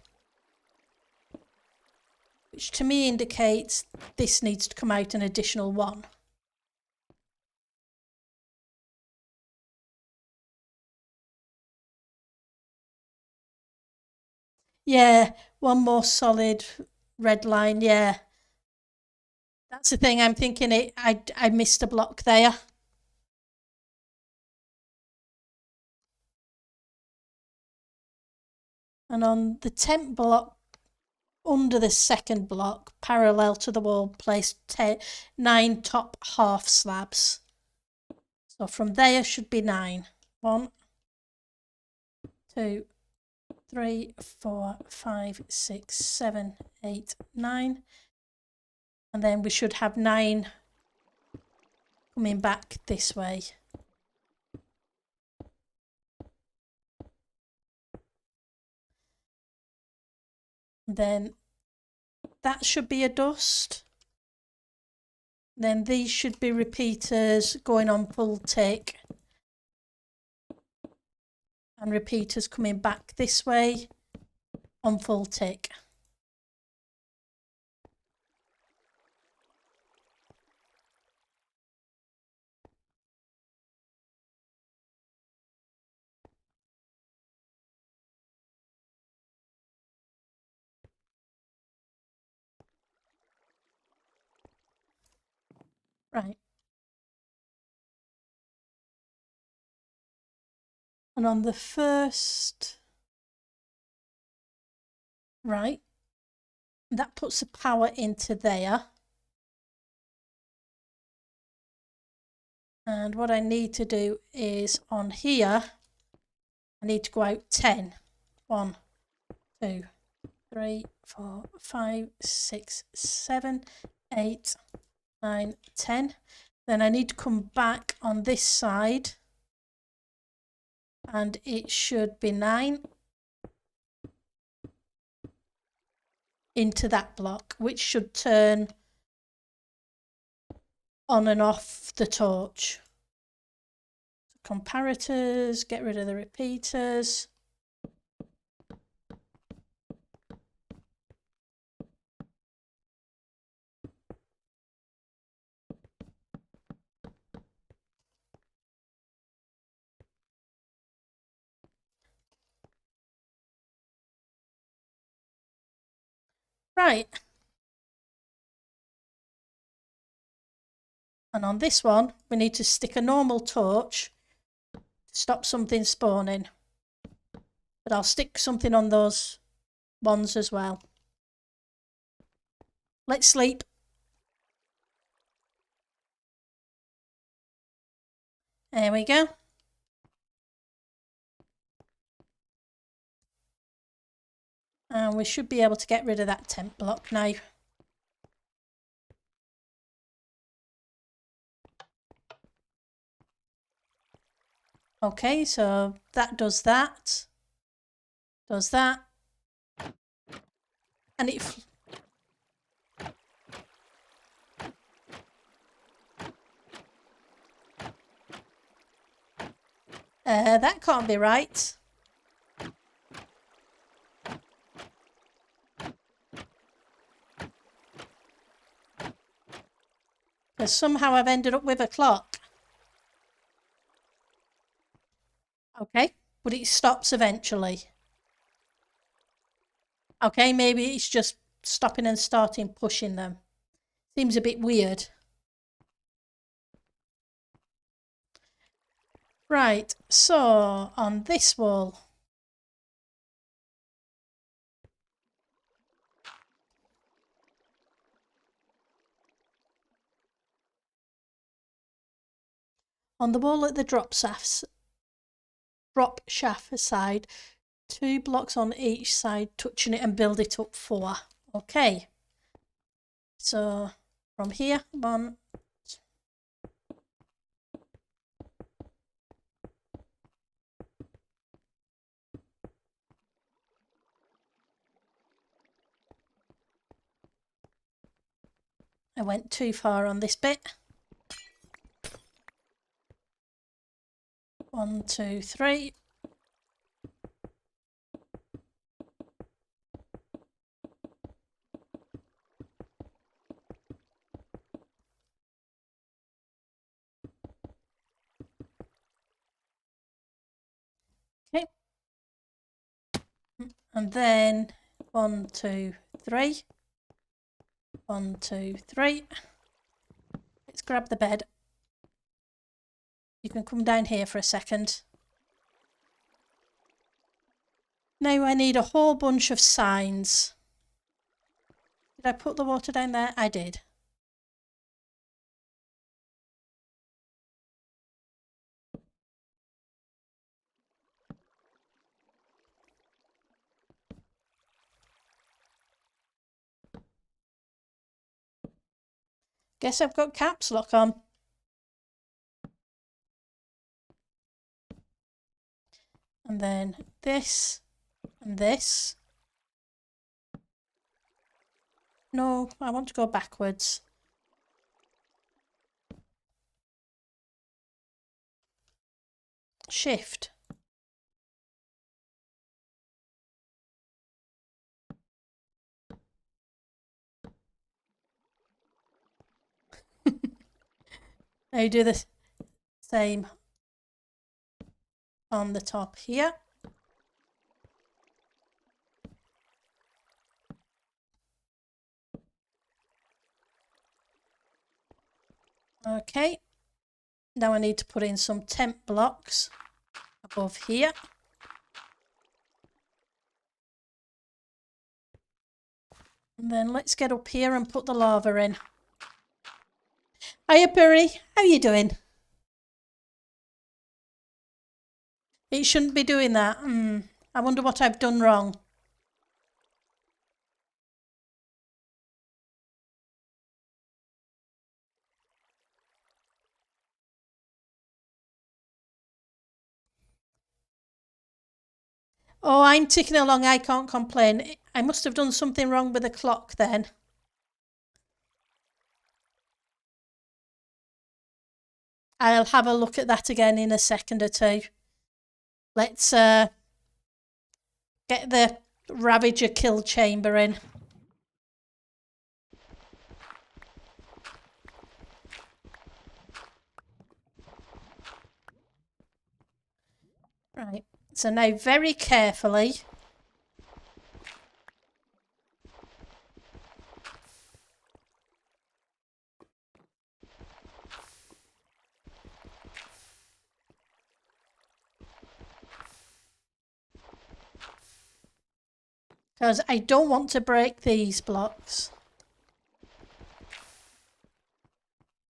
which to me indicates this needs to come out an additional one. Yeah, one more solid red line, yeah. That's the thing, I'm thinking I missed a block there. And on the tent block, under the second block, parallel to the wall, place 9 top half slabs. So from there should be 9. 1, 2, 3, 4, 5, 6, 7, 8, 9. And then we should have 9 coming back this way. And then that should be a dust. Then these should be repeaters going on full tick. And repeaters coming back this way on full tick. Right. And on the first, right, that puts the power into there. And what I need to do is on here, I need to go out 10. 1, 2, 3, 4, 5, 6, 7, 8, 9, 10. Then I need to come back on this side and it should be 9 into that block, which should turn on and off the torch. Comparators, get rid of the repeaters. Right. And on this one, we need to stick a normal torch to stop something spawning. But I'll stick something on those ones as well. Let's sleep. There we go. And we should be able to get rid of that tent block now. Okay, so that does that. Does that. And it... that can't be right. Because somehow I've ended up with a clock. Okay, but it stops eventually. Okay, maybe it's just stopping and starting pushing them. Seems a bit weird. Right, so on this wall, on the wall at the drop shaft side, 2 blocks on each side, touching it and build it up 4. Okay, so from here, 1, I went too far on this bit. 1, 2, 3. Okay, and then 1, 2, 3. 1, 2, 3. Let's grab the bed. You can come down here for a second. Now I need a whole bunch of signs. Did I put the water down there? I did. Guess I've got caps lock on. And then this and this. No, I want to go backwards. Shift. Now do the same on the top here. Okay, now I need to put in some temp blocks above here. And then let's get up here and put the lava in. Hiya, Puri. How you doing? It shouldn't be doing that. I wonder what I've done wrong. Oh, I'm ticking along. I can't complain. I must have done something wrong with the clock then. I'll have a look at that again in a second or two. Let's get the Ravager kill chamber in. Right, so now very carefully, because I don't want to break these blocks.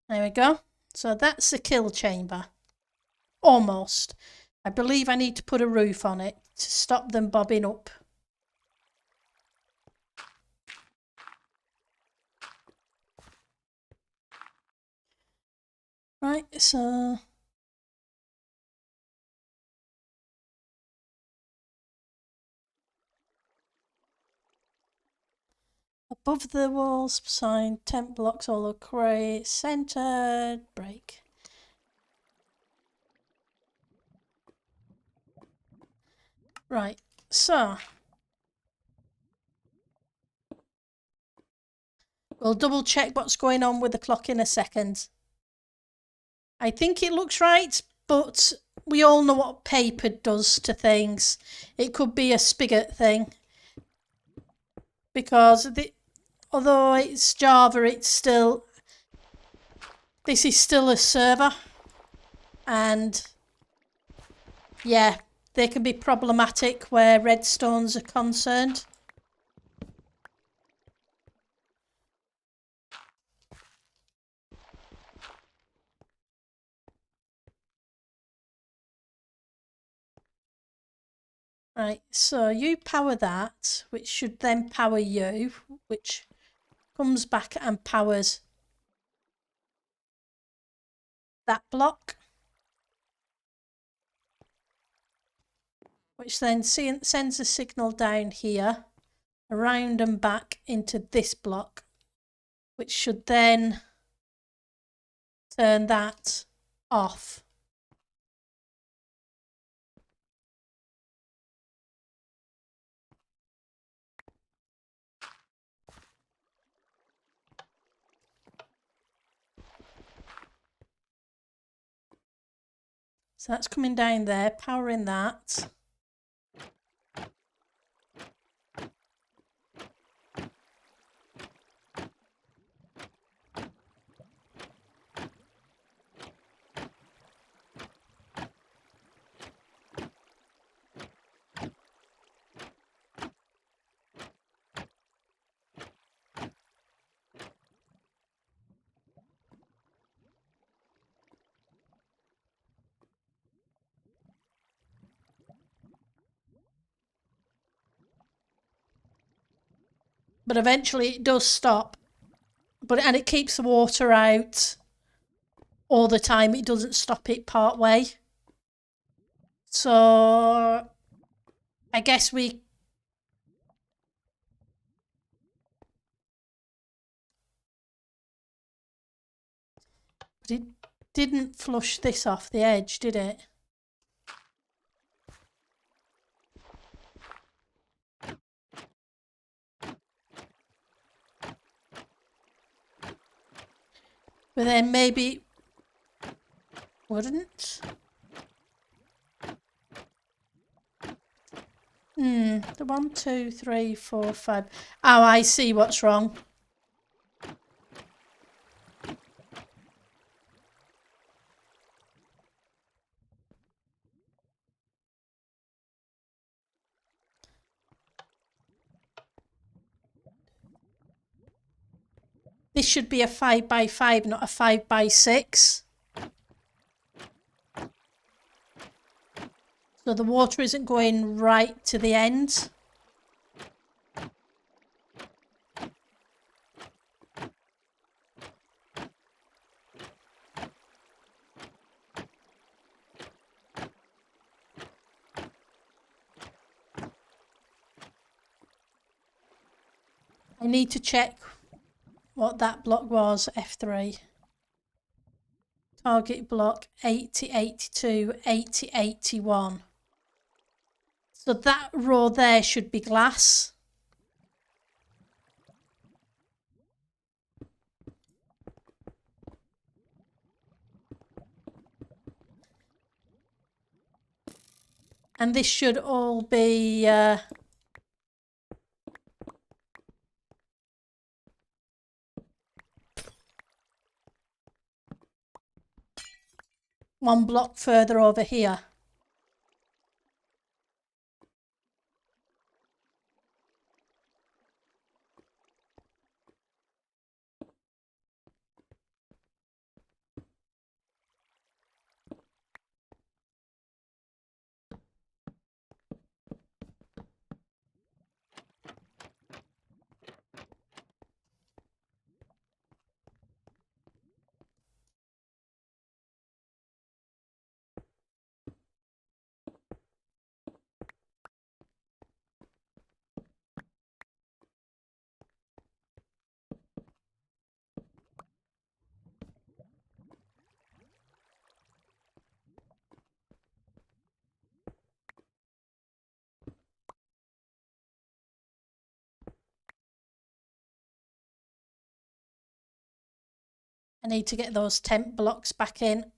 There we go. So that's the kill chamber. Almost. I believe I need to put a roof on it to stop them bobbing up. Right, so above the walls, sign temp blocks all across, centered, break. Right, so We'll double check what's going on with the clock in a second. I think it looks right, but we all know what paper does to things. It could be a spigot thing. Because although it's Java, this is still a server. And yeah, they can be problematic where redstones are concerned. Right, so you power that, which should then power you, which comes back and powers that block, which then sends a signal down here, around and back into this block, which should then turn that off. So that's coming down there, powering that. But eventually it does stop. And it keeps the water out all the time. It doesn't stop it part way. So I guess but it didn't flush this off the edge, did it? But then maybe wouldn't. The 1, 2, 3, 4, 5. Oh, I see what's wrong. This should be a 5x5, not a 5x6. So the water isn't going right to the end. I need to check what that block was, F3. Target block 80, 82, 80, 81. So that row there should be glass. And this should all be one block further over here. I need to get those temp blocks back in.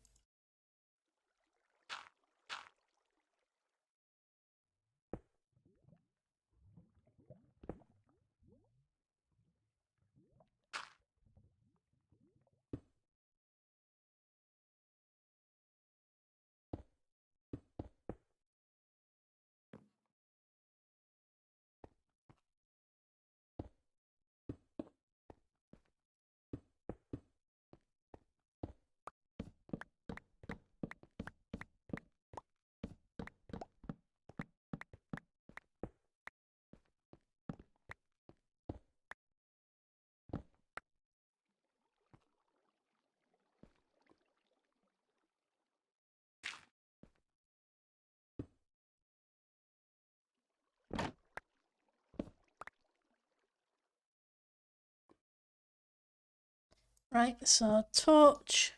Right, so torch,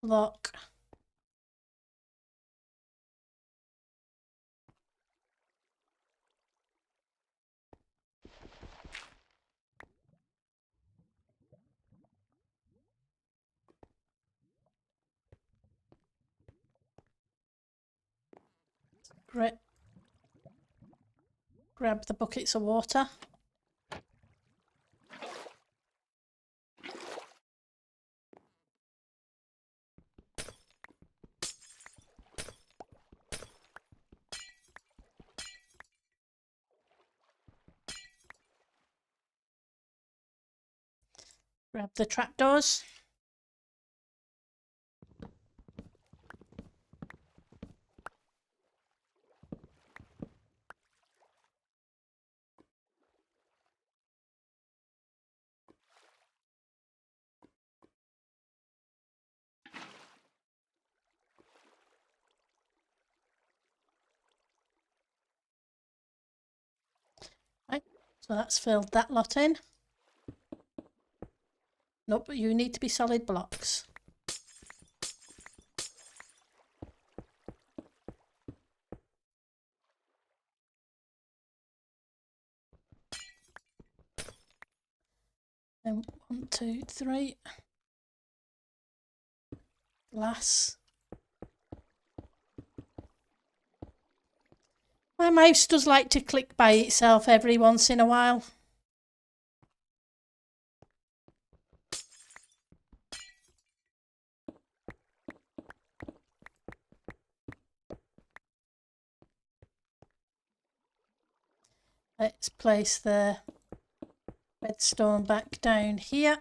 block. Grab the buckets of water. Grab the trapdoors. Right, so that's filled that lot in. Nope, you need to be solid blocks. Then 1, 2, 3. Glass. My mouse does like to click by itself every once in a while. Let's place the redstone back down here.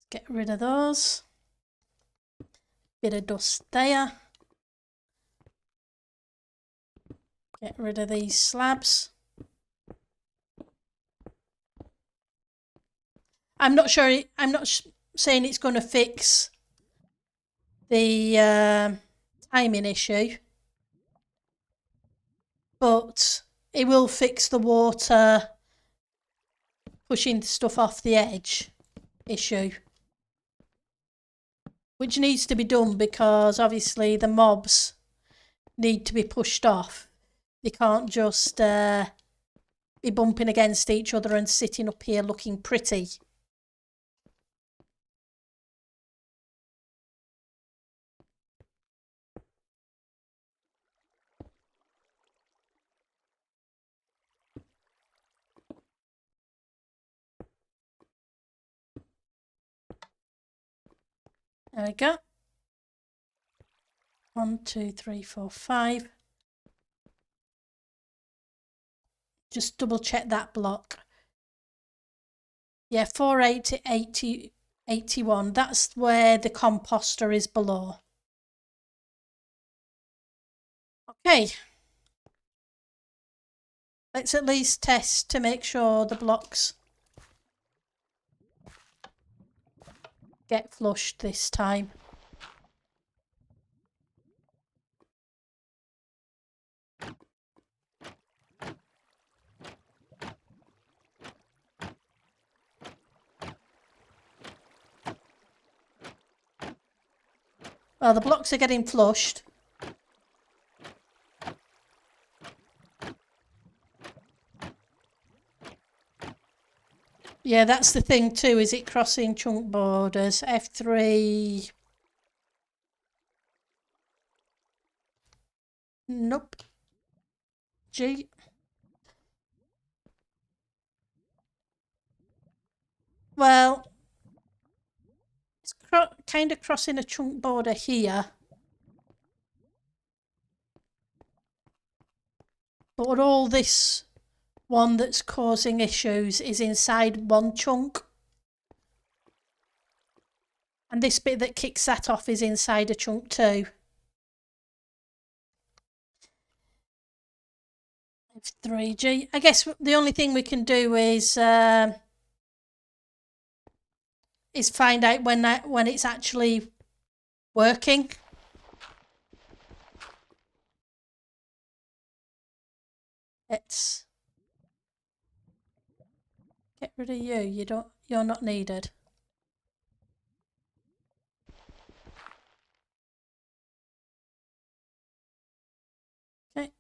Get rid of those. Bit of dust there. Get rid of these slabs. I'm not sure. I'm not saying it's going to fix the timing issue, but it will fix the water pushing stuff off the edge issue, which needs to be done because obviously the mobs need to be pushed off. They can't just be bumping against each other and sitting up here looking pretty. There we go. 1, 2, 3, 4, 5. Just double check that block. Yeah, 480, 80, 81. That's where the composter is below. Okay. Let's at least test to make sure the blocks get flushed this time. Well, the blocks are getting flushed. Yeah, that's the thing too. Is it crossing chunk borders? F3. Nope. G. Well, it's kind of crossing a chunk border here. But all this one that's causing issues is inside one chunk. And this bit that kicks that off is inside a chunk too. F3G. I guess the only thing we can do is find out when it's actually working. Let's get rid of you. You're not needed. Okay.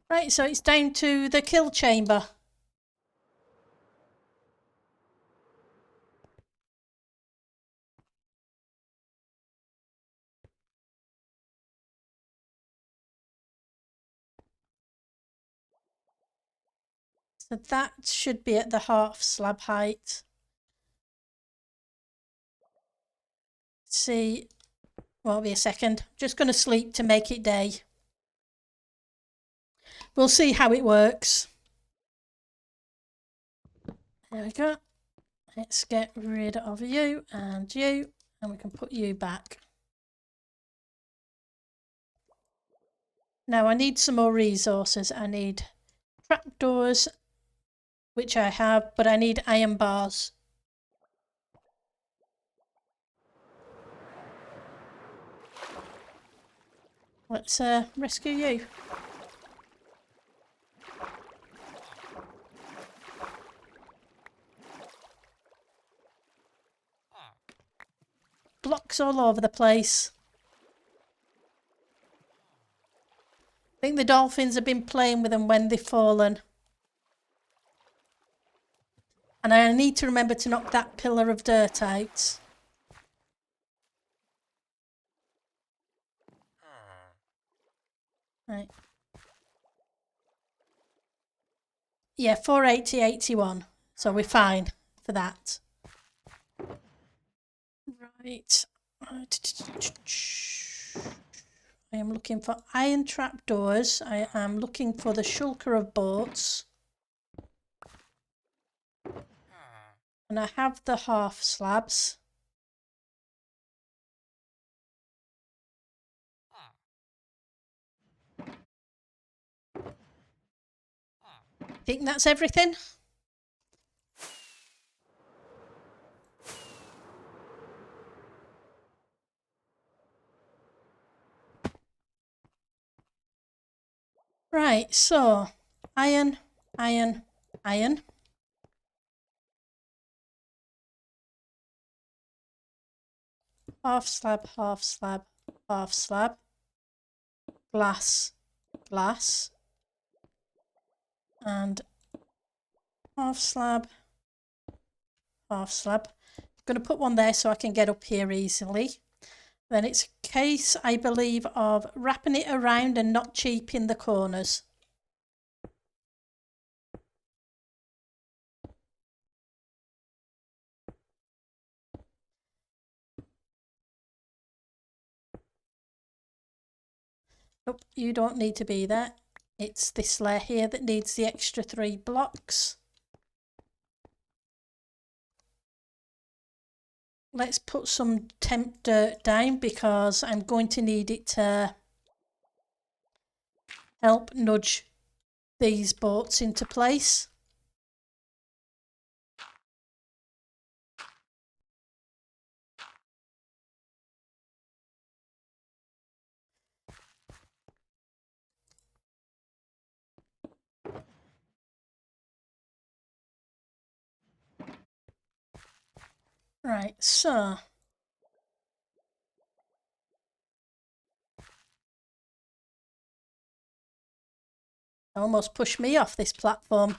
Right, so it's down to the kill chamber. So that should be at the half slab height. See, won't be a second. Just going to sleep to make it day. We'll see how it works. There we go. Let's get rid of you, and we can put you back. Now I need some more resources. I need trapdoors, which I have, but I need iron bars. Let's rescue you. Blocks all over the place. I think the dolphins have been playing with them when they've fallen. And I need to remember to knock that pillar of dirt out. Right. Yeah, 480, 81. So we're fine for that. Right. I am looking for iron trapdoors. I am looking for the shulker of boats. And I have the half slabs. I think that's everything. Right, so iron, iron, iron. Half slab, half slab, half slab. Glass, glass. And half slab, half slab. I'm going to put one there so I can get up here easily. Then it's a case, I believe, of wrapping it around and not cheaping the corners. Nope, you don't need to be there. It's this layer here that needs the extra 3 blocks. Let's put some temp dirt down because I'm going to need it to help nudge these boats into place. Right, so Almost pushed me off this platform.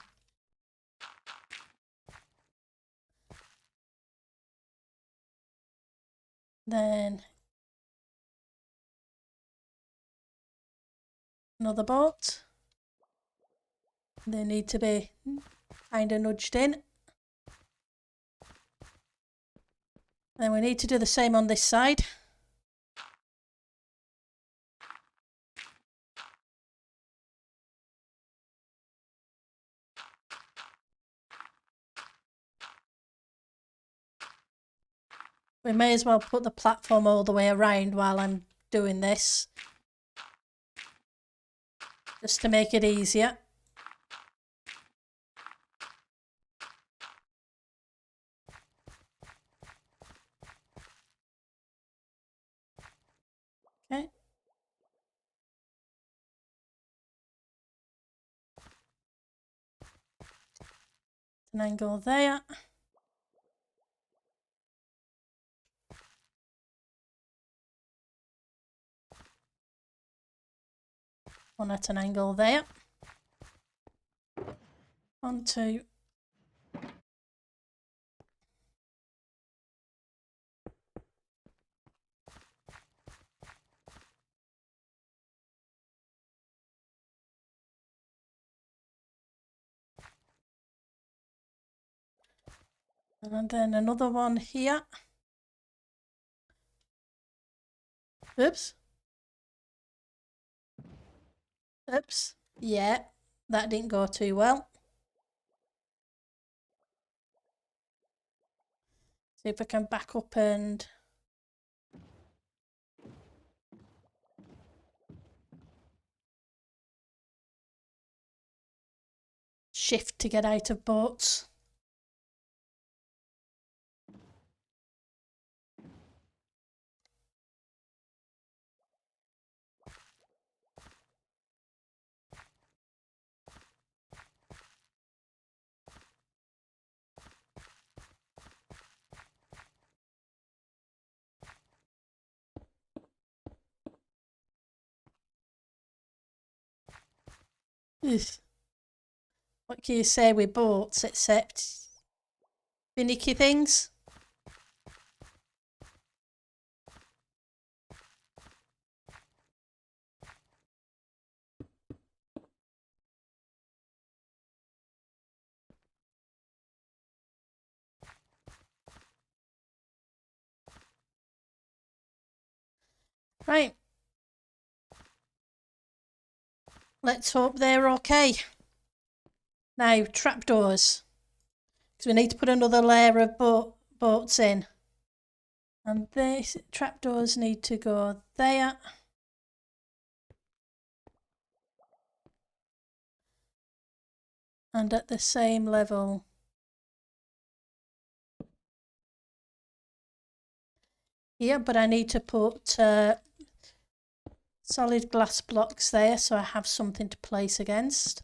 Then another boat. They need to be kind of nudged in. Then we need to do the same on this side. We may as well put the platform all the way around while I'm doing this, just to make it easier. Okay. An angle there. One at an angle there. 1, 2. And then another one here. Oops. Oops. Yeah, that didn't go too well. See if I can back up and shift to get out of boats. Ugh. What can you say with boats except finicky things? Right. Let's hope they're okay. Now, trapdoors. Because we need to put another layer of boats in. And these trapdoors need to go there. And at the same level here, but I need to put solid glass blocks there so I have something to place against.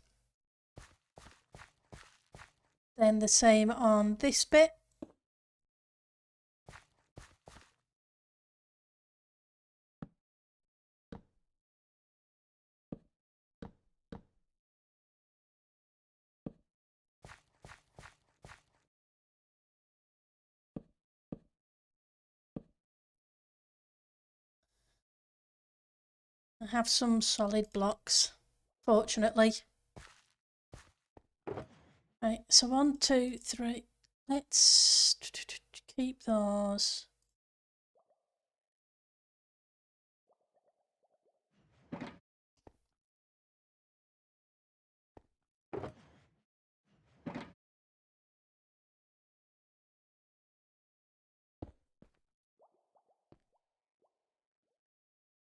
Then the same on this bit. I have some solid blocks, fortunately. Right, so 1, 2, 3. Let's keep those.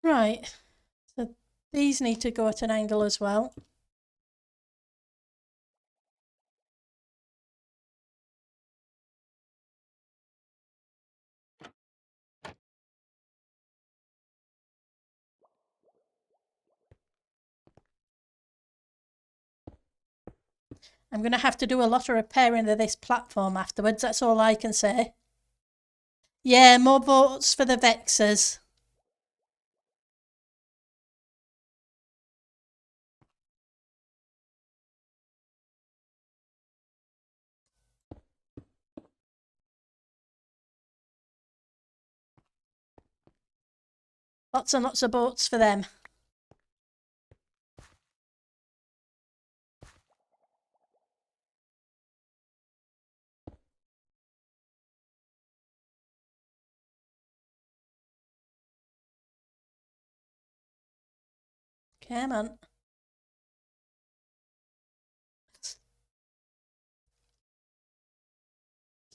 Right, so these need to go at an angle as well. I'm going to have to do a lot of repairing to this platform afterwards, that's all I can say. Yeah, more boats for the Vexers. Lots and lots of boats for them. Come on.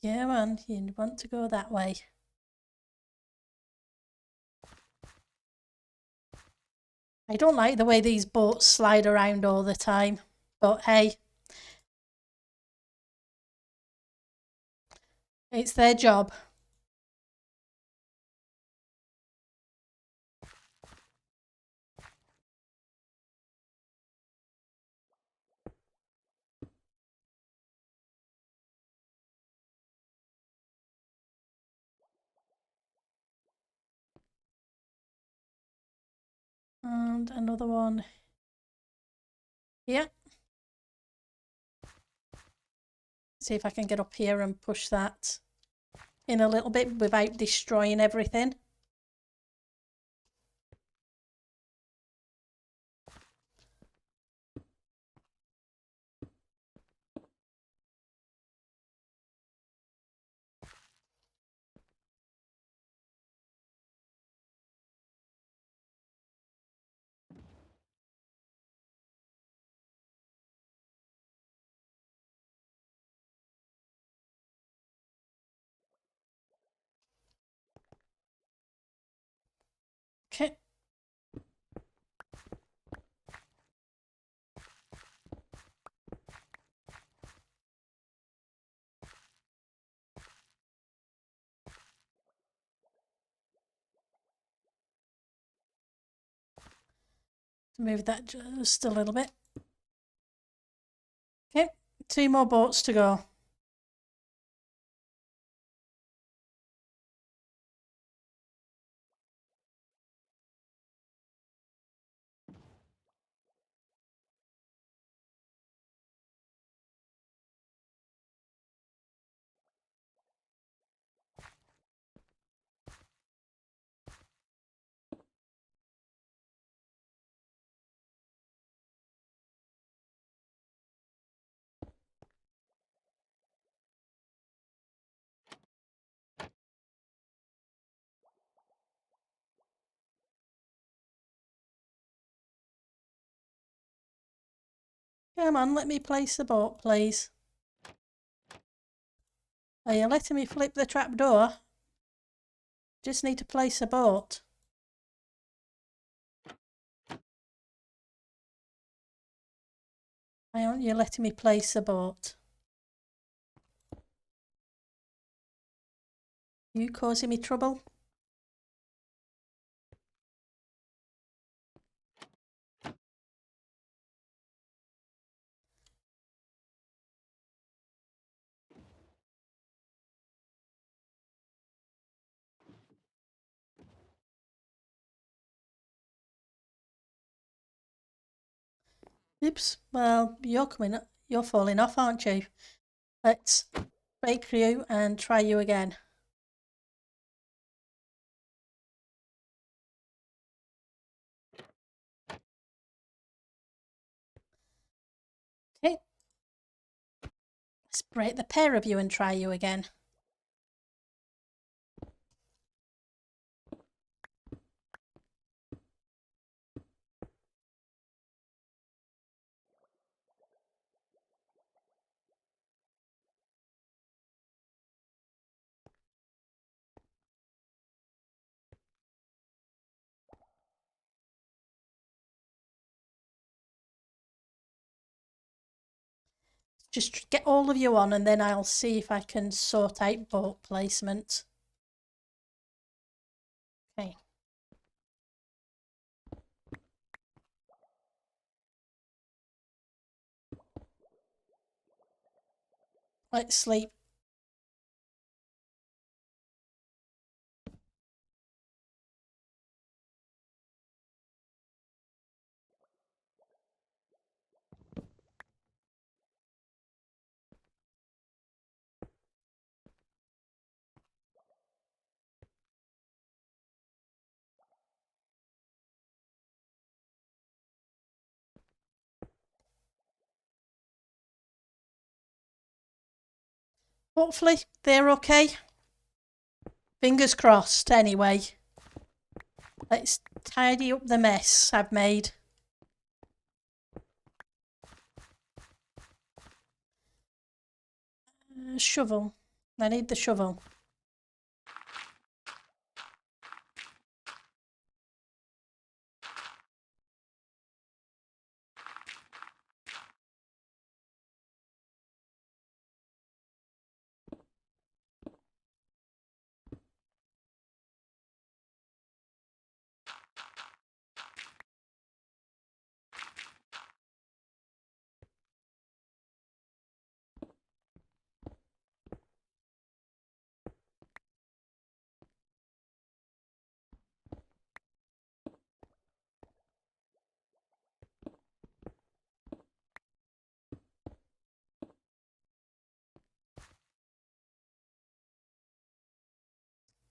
Come on, you want to go that way. I don't like the way these boats slide around all the time, but hey, it's their job. And another one here. See if I can get up here and push that in a little bit without destroying everything. Okay. Move that just a little bit. Okay, 2 more boats to go. Come on, let me place the boat, please. Are you letting me flip the trapdoor? Just need to place a boat. Why aren't you letting me place a boat? You causing me trouble? Oops, well, you're falling off, aren't you? Let's break you and try you again. Okay. Let's break the pair of you and try you again. Just get all of you on and then I'll see if I can sort out boat placement. Okay. Let's sleep. Hopefully they're okay. Fingers crossed anyway. Let's tidy up the mess I've made. Shovel. I need the shovel.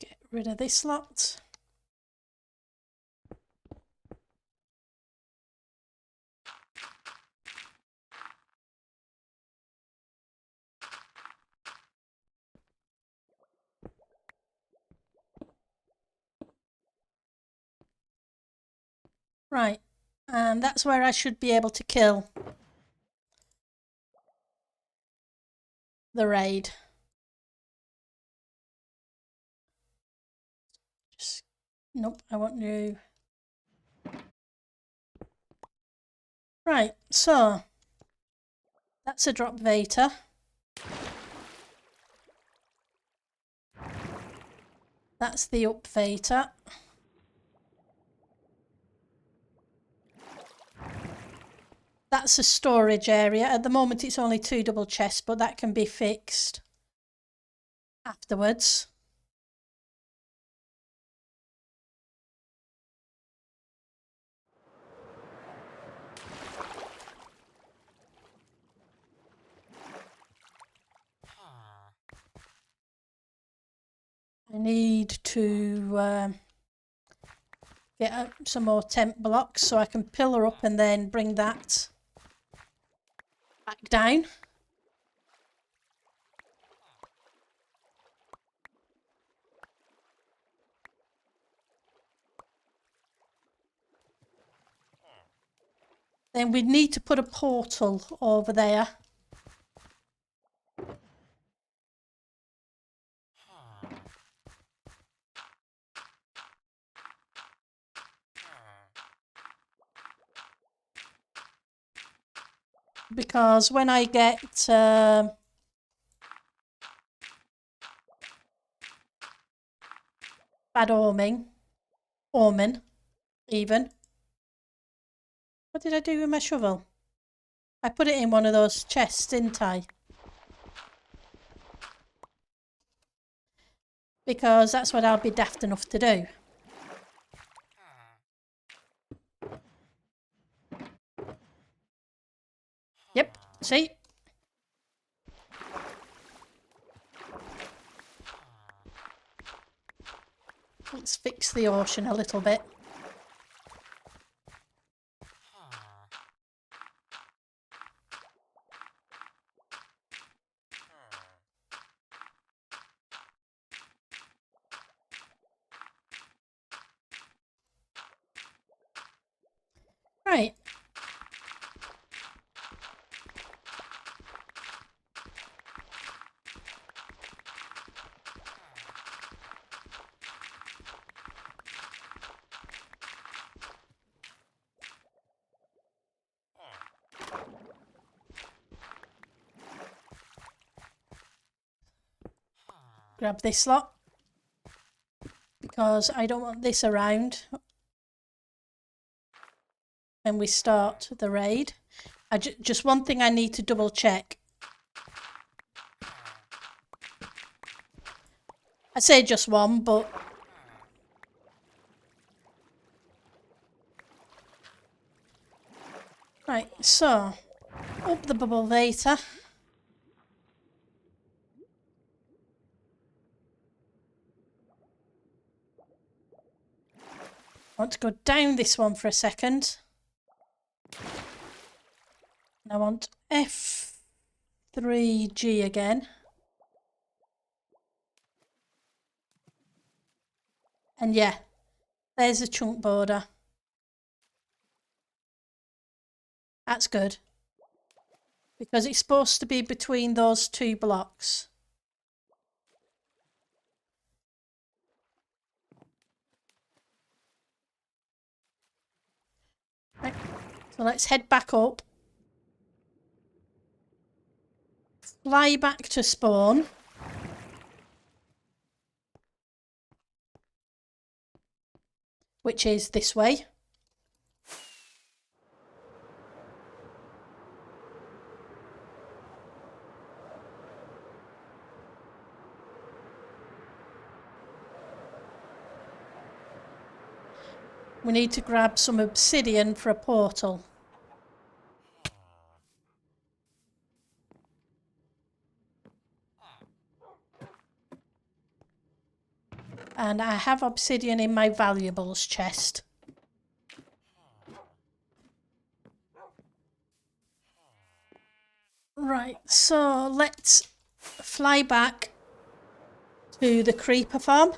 Get rid of this lot. Right, and that's where I should be able to kill the raid. Just, nope, I want you. Right, so that's a drop Veta. That's the up Veta. That's a storage area. At the moment it's only 2 double chests, but that can be fixed afterwards. I need to get some more tent blocks so I can pillar up and then bring that back down. Then we need to put a portal over there. Because when I get bad omen even. What did I do with my shovel? I put it in one of those chests, didn't I? Because that's what I'll be daft enough to do. Yep, see? Let's fix the ocean a little bit. Right. Grab this lot. Because I don't want this around when we start the raid. Just one thing I need to double check. I say just one, but right, so up the bubble Veta. I want to go down this one for a second. I want F3G again. And yeah, there's a chunk border. That's good. Because it's supposed to be between those two blocks. Right. So let's head back up. Fly back to spawn. Which is this way. We need to grab some obsidian for a portal. And I have obsidian in my valuables chest. Right, so let's fly back to the creeper farm.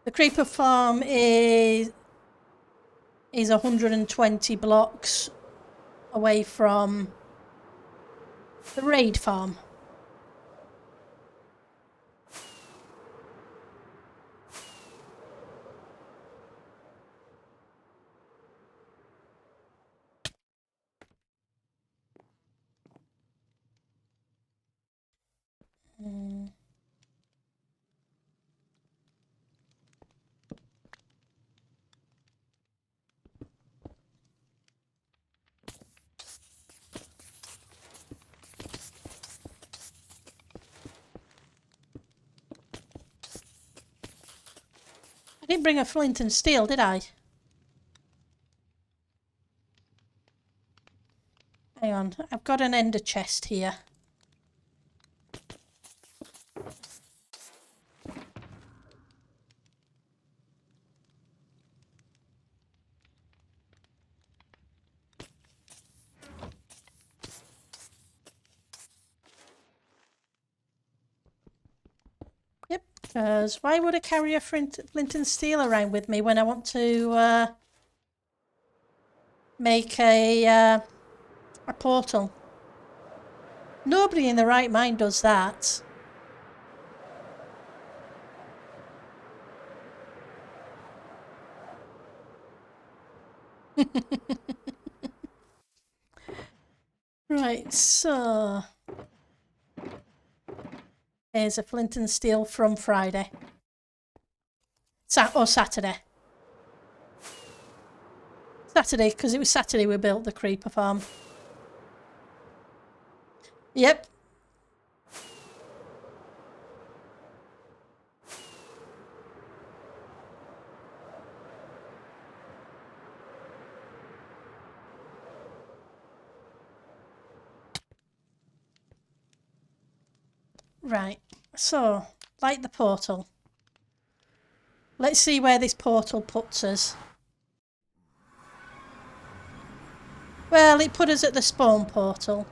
The creeper farm is 120 blocks away from the raid farm. I didn't bring a flint and steel, did I? Hang on, I've got an ender chest here. Yep, because why would I carry a flint and steel around with me when I want to make a portal? Nobody in the right mind does that. Right, so here's a flint and steel from Friday. Or Saturday. Saturday, because it was Saturday we built the creeper farm. Yep. Right, so, like the portal. Let's see where this portal puts us. Well, it put us at the spawn portal.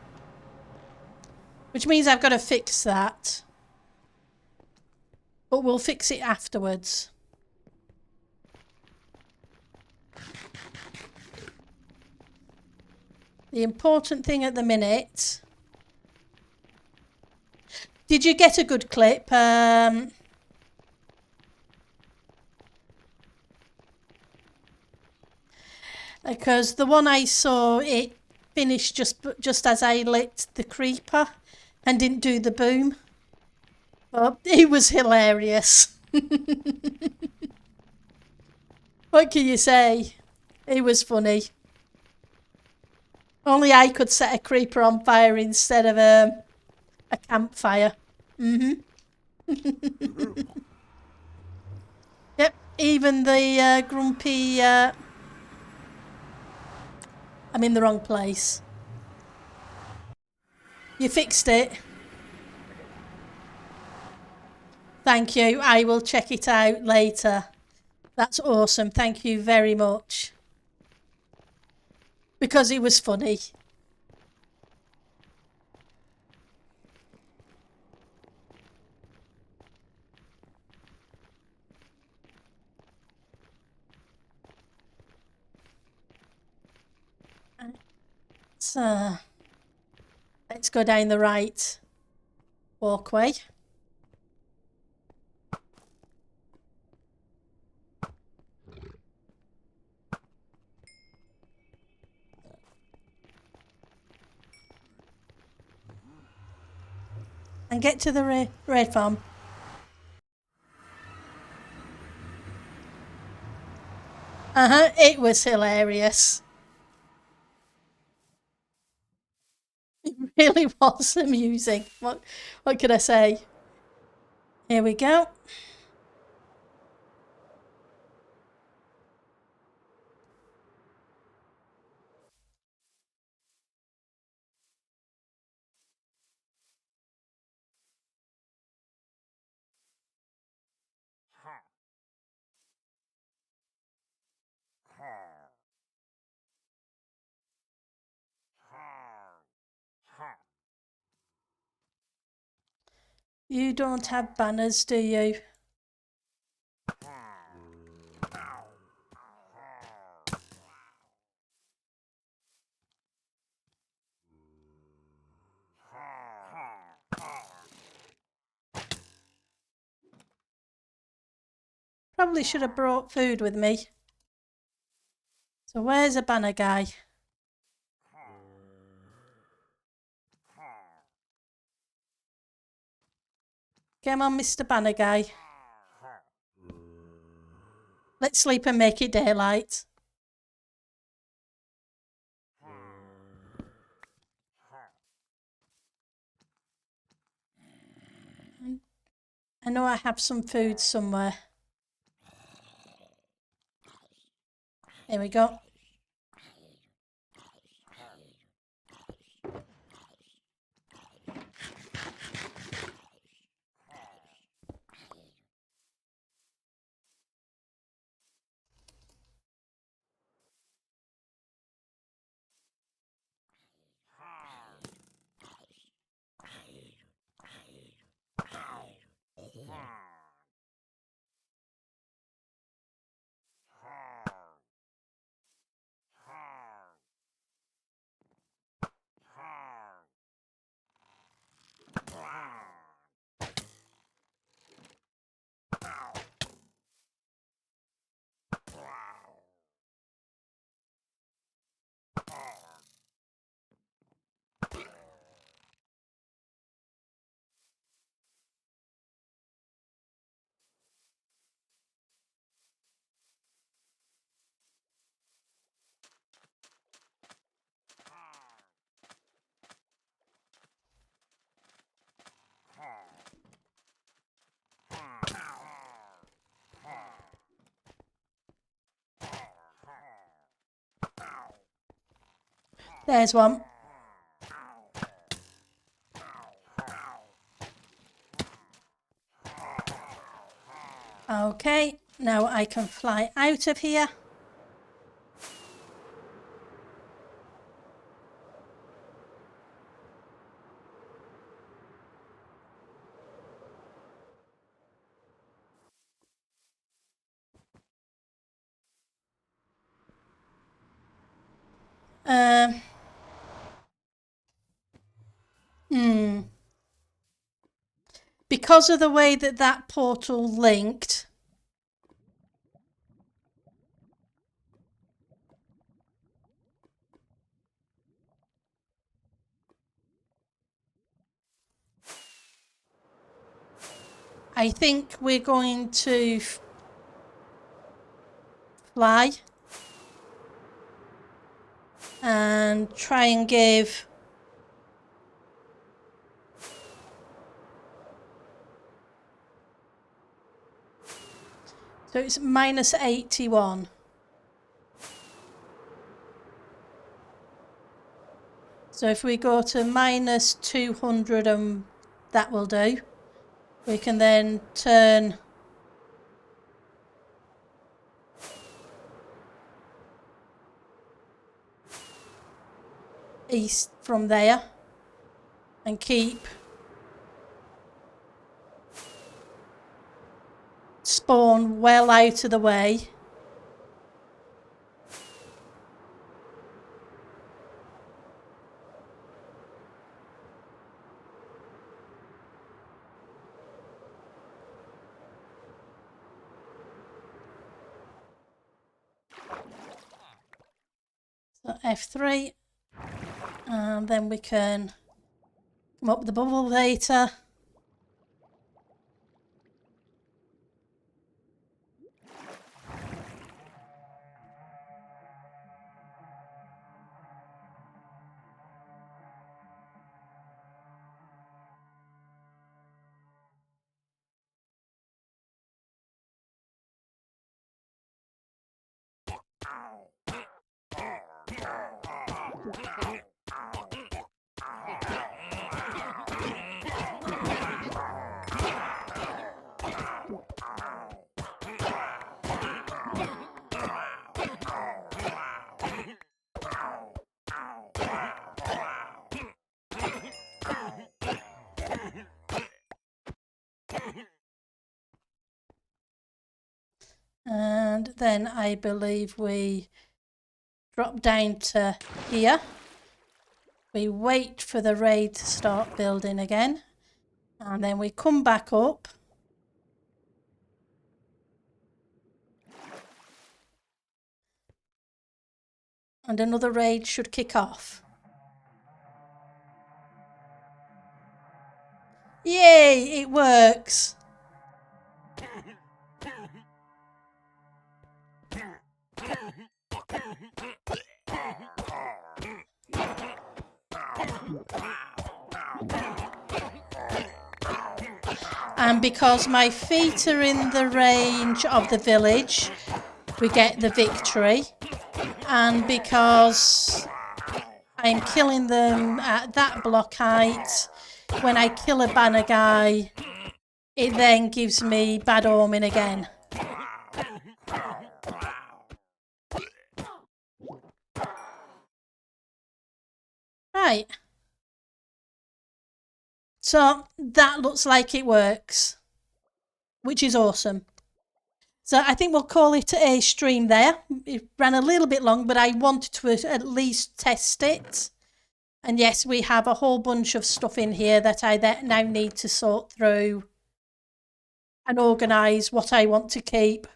Which means I've got to fix that. But we'll fix it afterwards. The important thing at the minute... Did you get a good clip? Because the one I saw, it finished just as I lit the creeper and didn't do the boom. But it was hilarious. What can you say? It was funny. Only I could set a creeper on fire instead of a campfire. Yep, even the grumpy... I'm in the wrong place. You fixed it. Thank you. I will check it out later. That's awesome. Thank you very much. Because it was funny. So let's go down the right walkway. And get to the red farm. It was hilarious. It really was amusing. What could I say? Here we go. You don't have banners, do you? Probably should have brought food with me. So where's a banner guy? Come on, Mr. Banner Guy. Let's sleep and make it daylight. I know I have some food somewhere. Here we go. There's one. Okay, now I can fly out of here. Because of the way that portal linked, I think we're going to fly and try and give so it's minus 81. So if we go to minus 200, and that will do. We can then turn east from there and keep spawn well out of the way. F3, and then we can come up with the bubble later. And then I believe we drop down to here. We wait for the raid to start building again. And then we come back up. And another raid should kick off. Yay, it works. And because my feet are in the range of the village, we get the victory. And because I'm killing them at that block height, when I kill a banner guy, it then gives me bad omen again. Right. So that looks like it works, which is awesome. So I think we'll call it a stream there. It ran a little bit long, but I wanted to at least test it. And yes, we have a whole bunch of stuff in here that I now need to sort through and organise what I want to keep.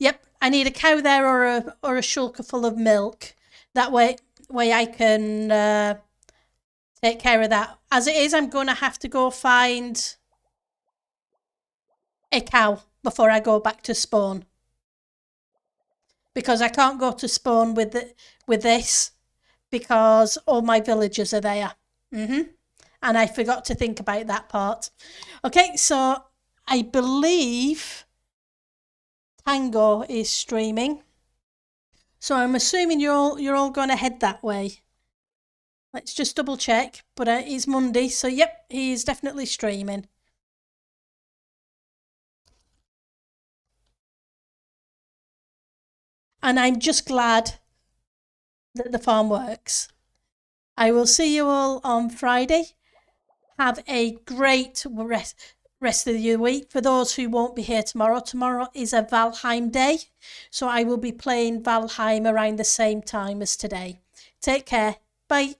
Yep, I need a cow there or a shulker full of milk. That way I can take care of that. As it is, I'm going to have to go find a cow before I go back to spawn. Because I can't go to spawn with this because all my villagers are there. And I forgot to think about that part. Okay, so I believe Tango is streaming. So I'm assuming you're all going to head that way. Let's just double check. But it's Monday, so yep, he's definitely streaming. And I'm just glad that the farm works. I will see you all on Friday. Have a great rest of the week. For those who won't be here tomorrow is a Valheim day. So I will be playing Valheim around the same time as today. Take care. Bye.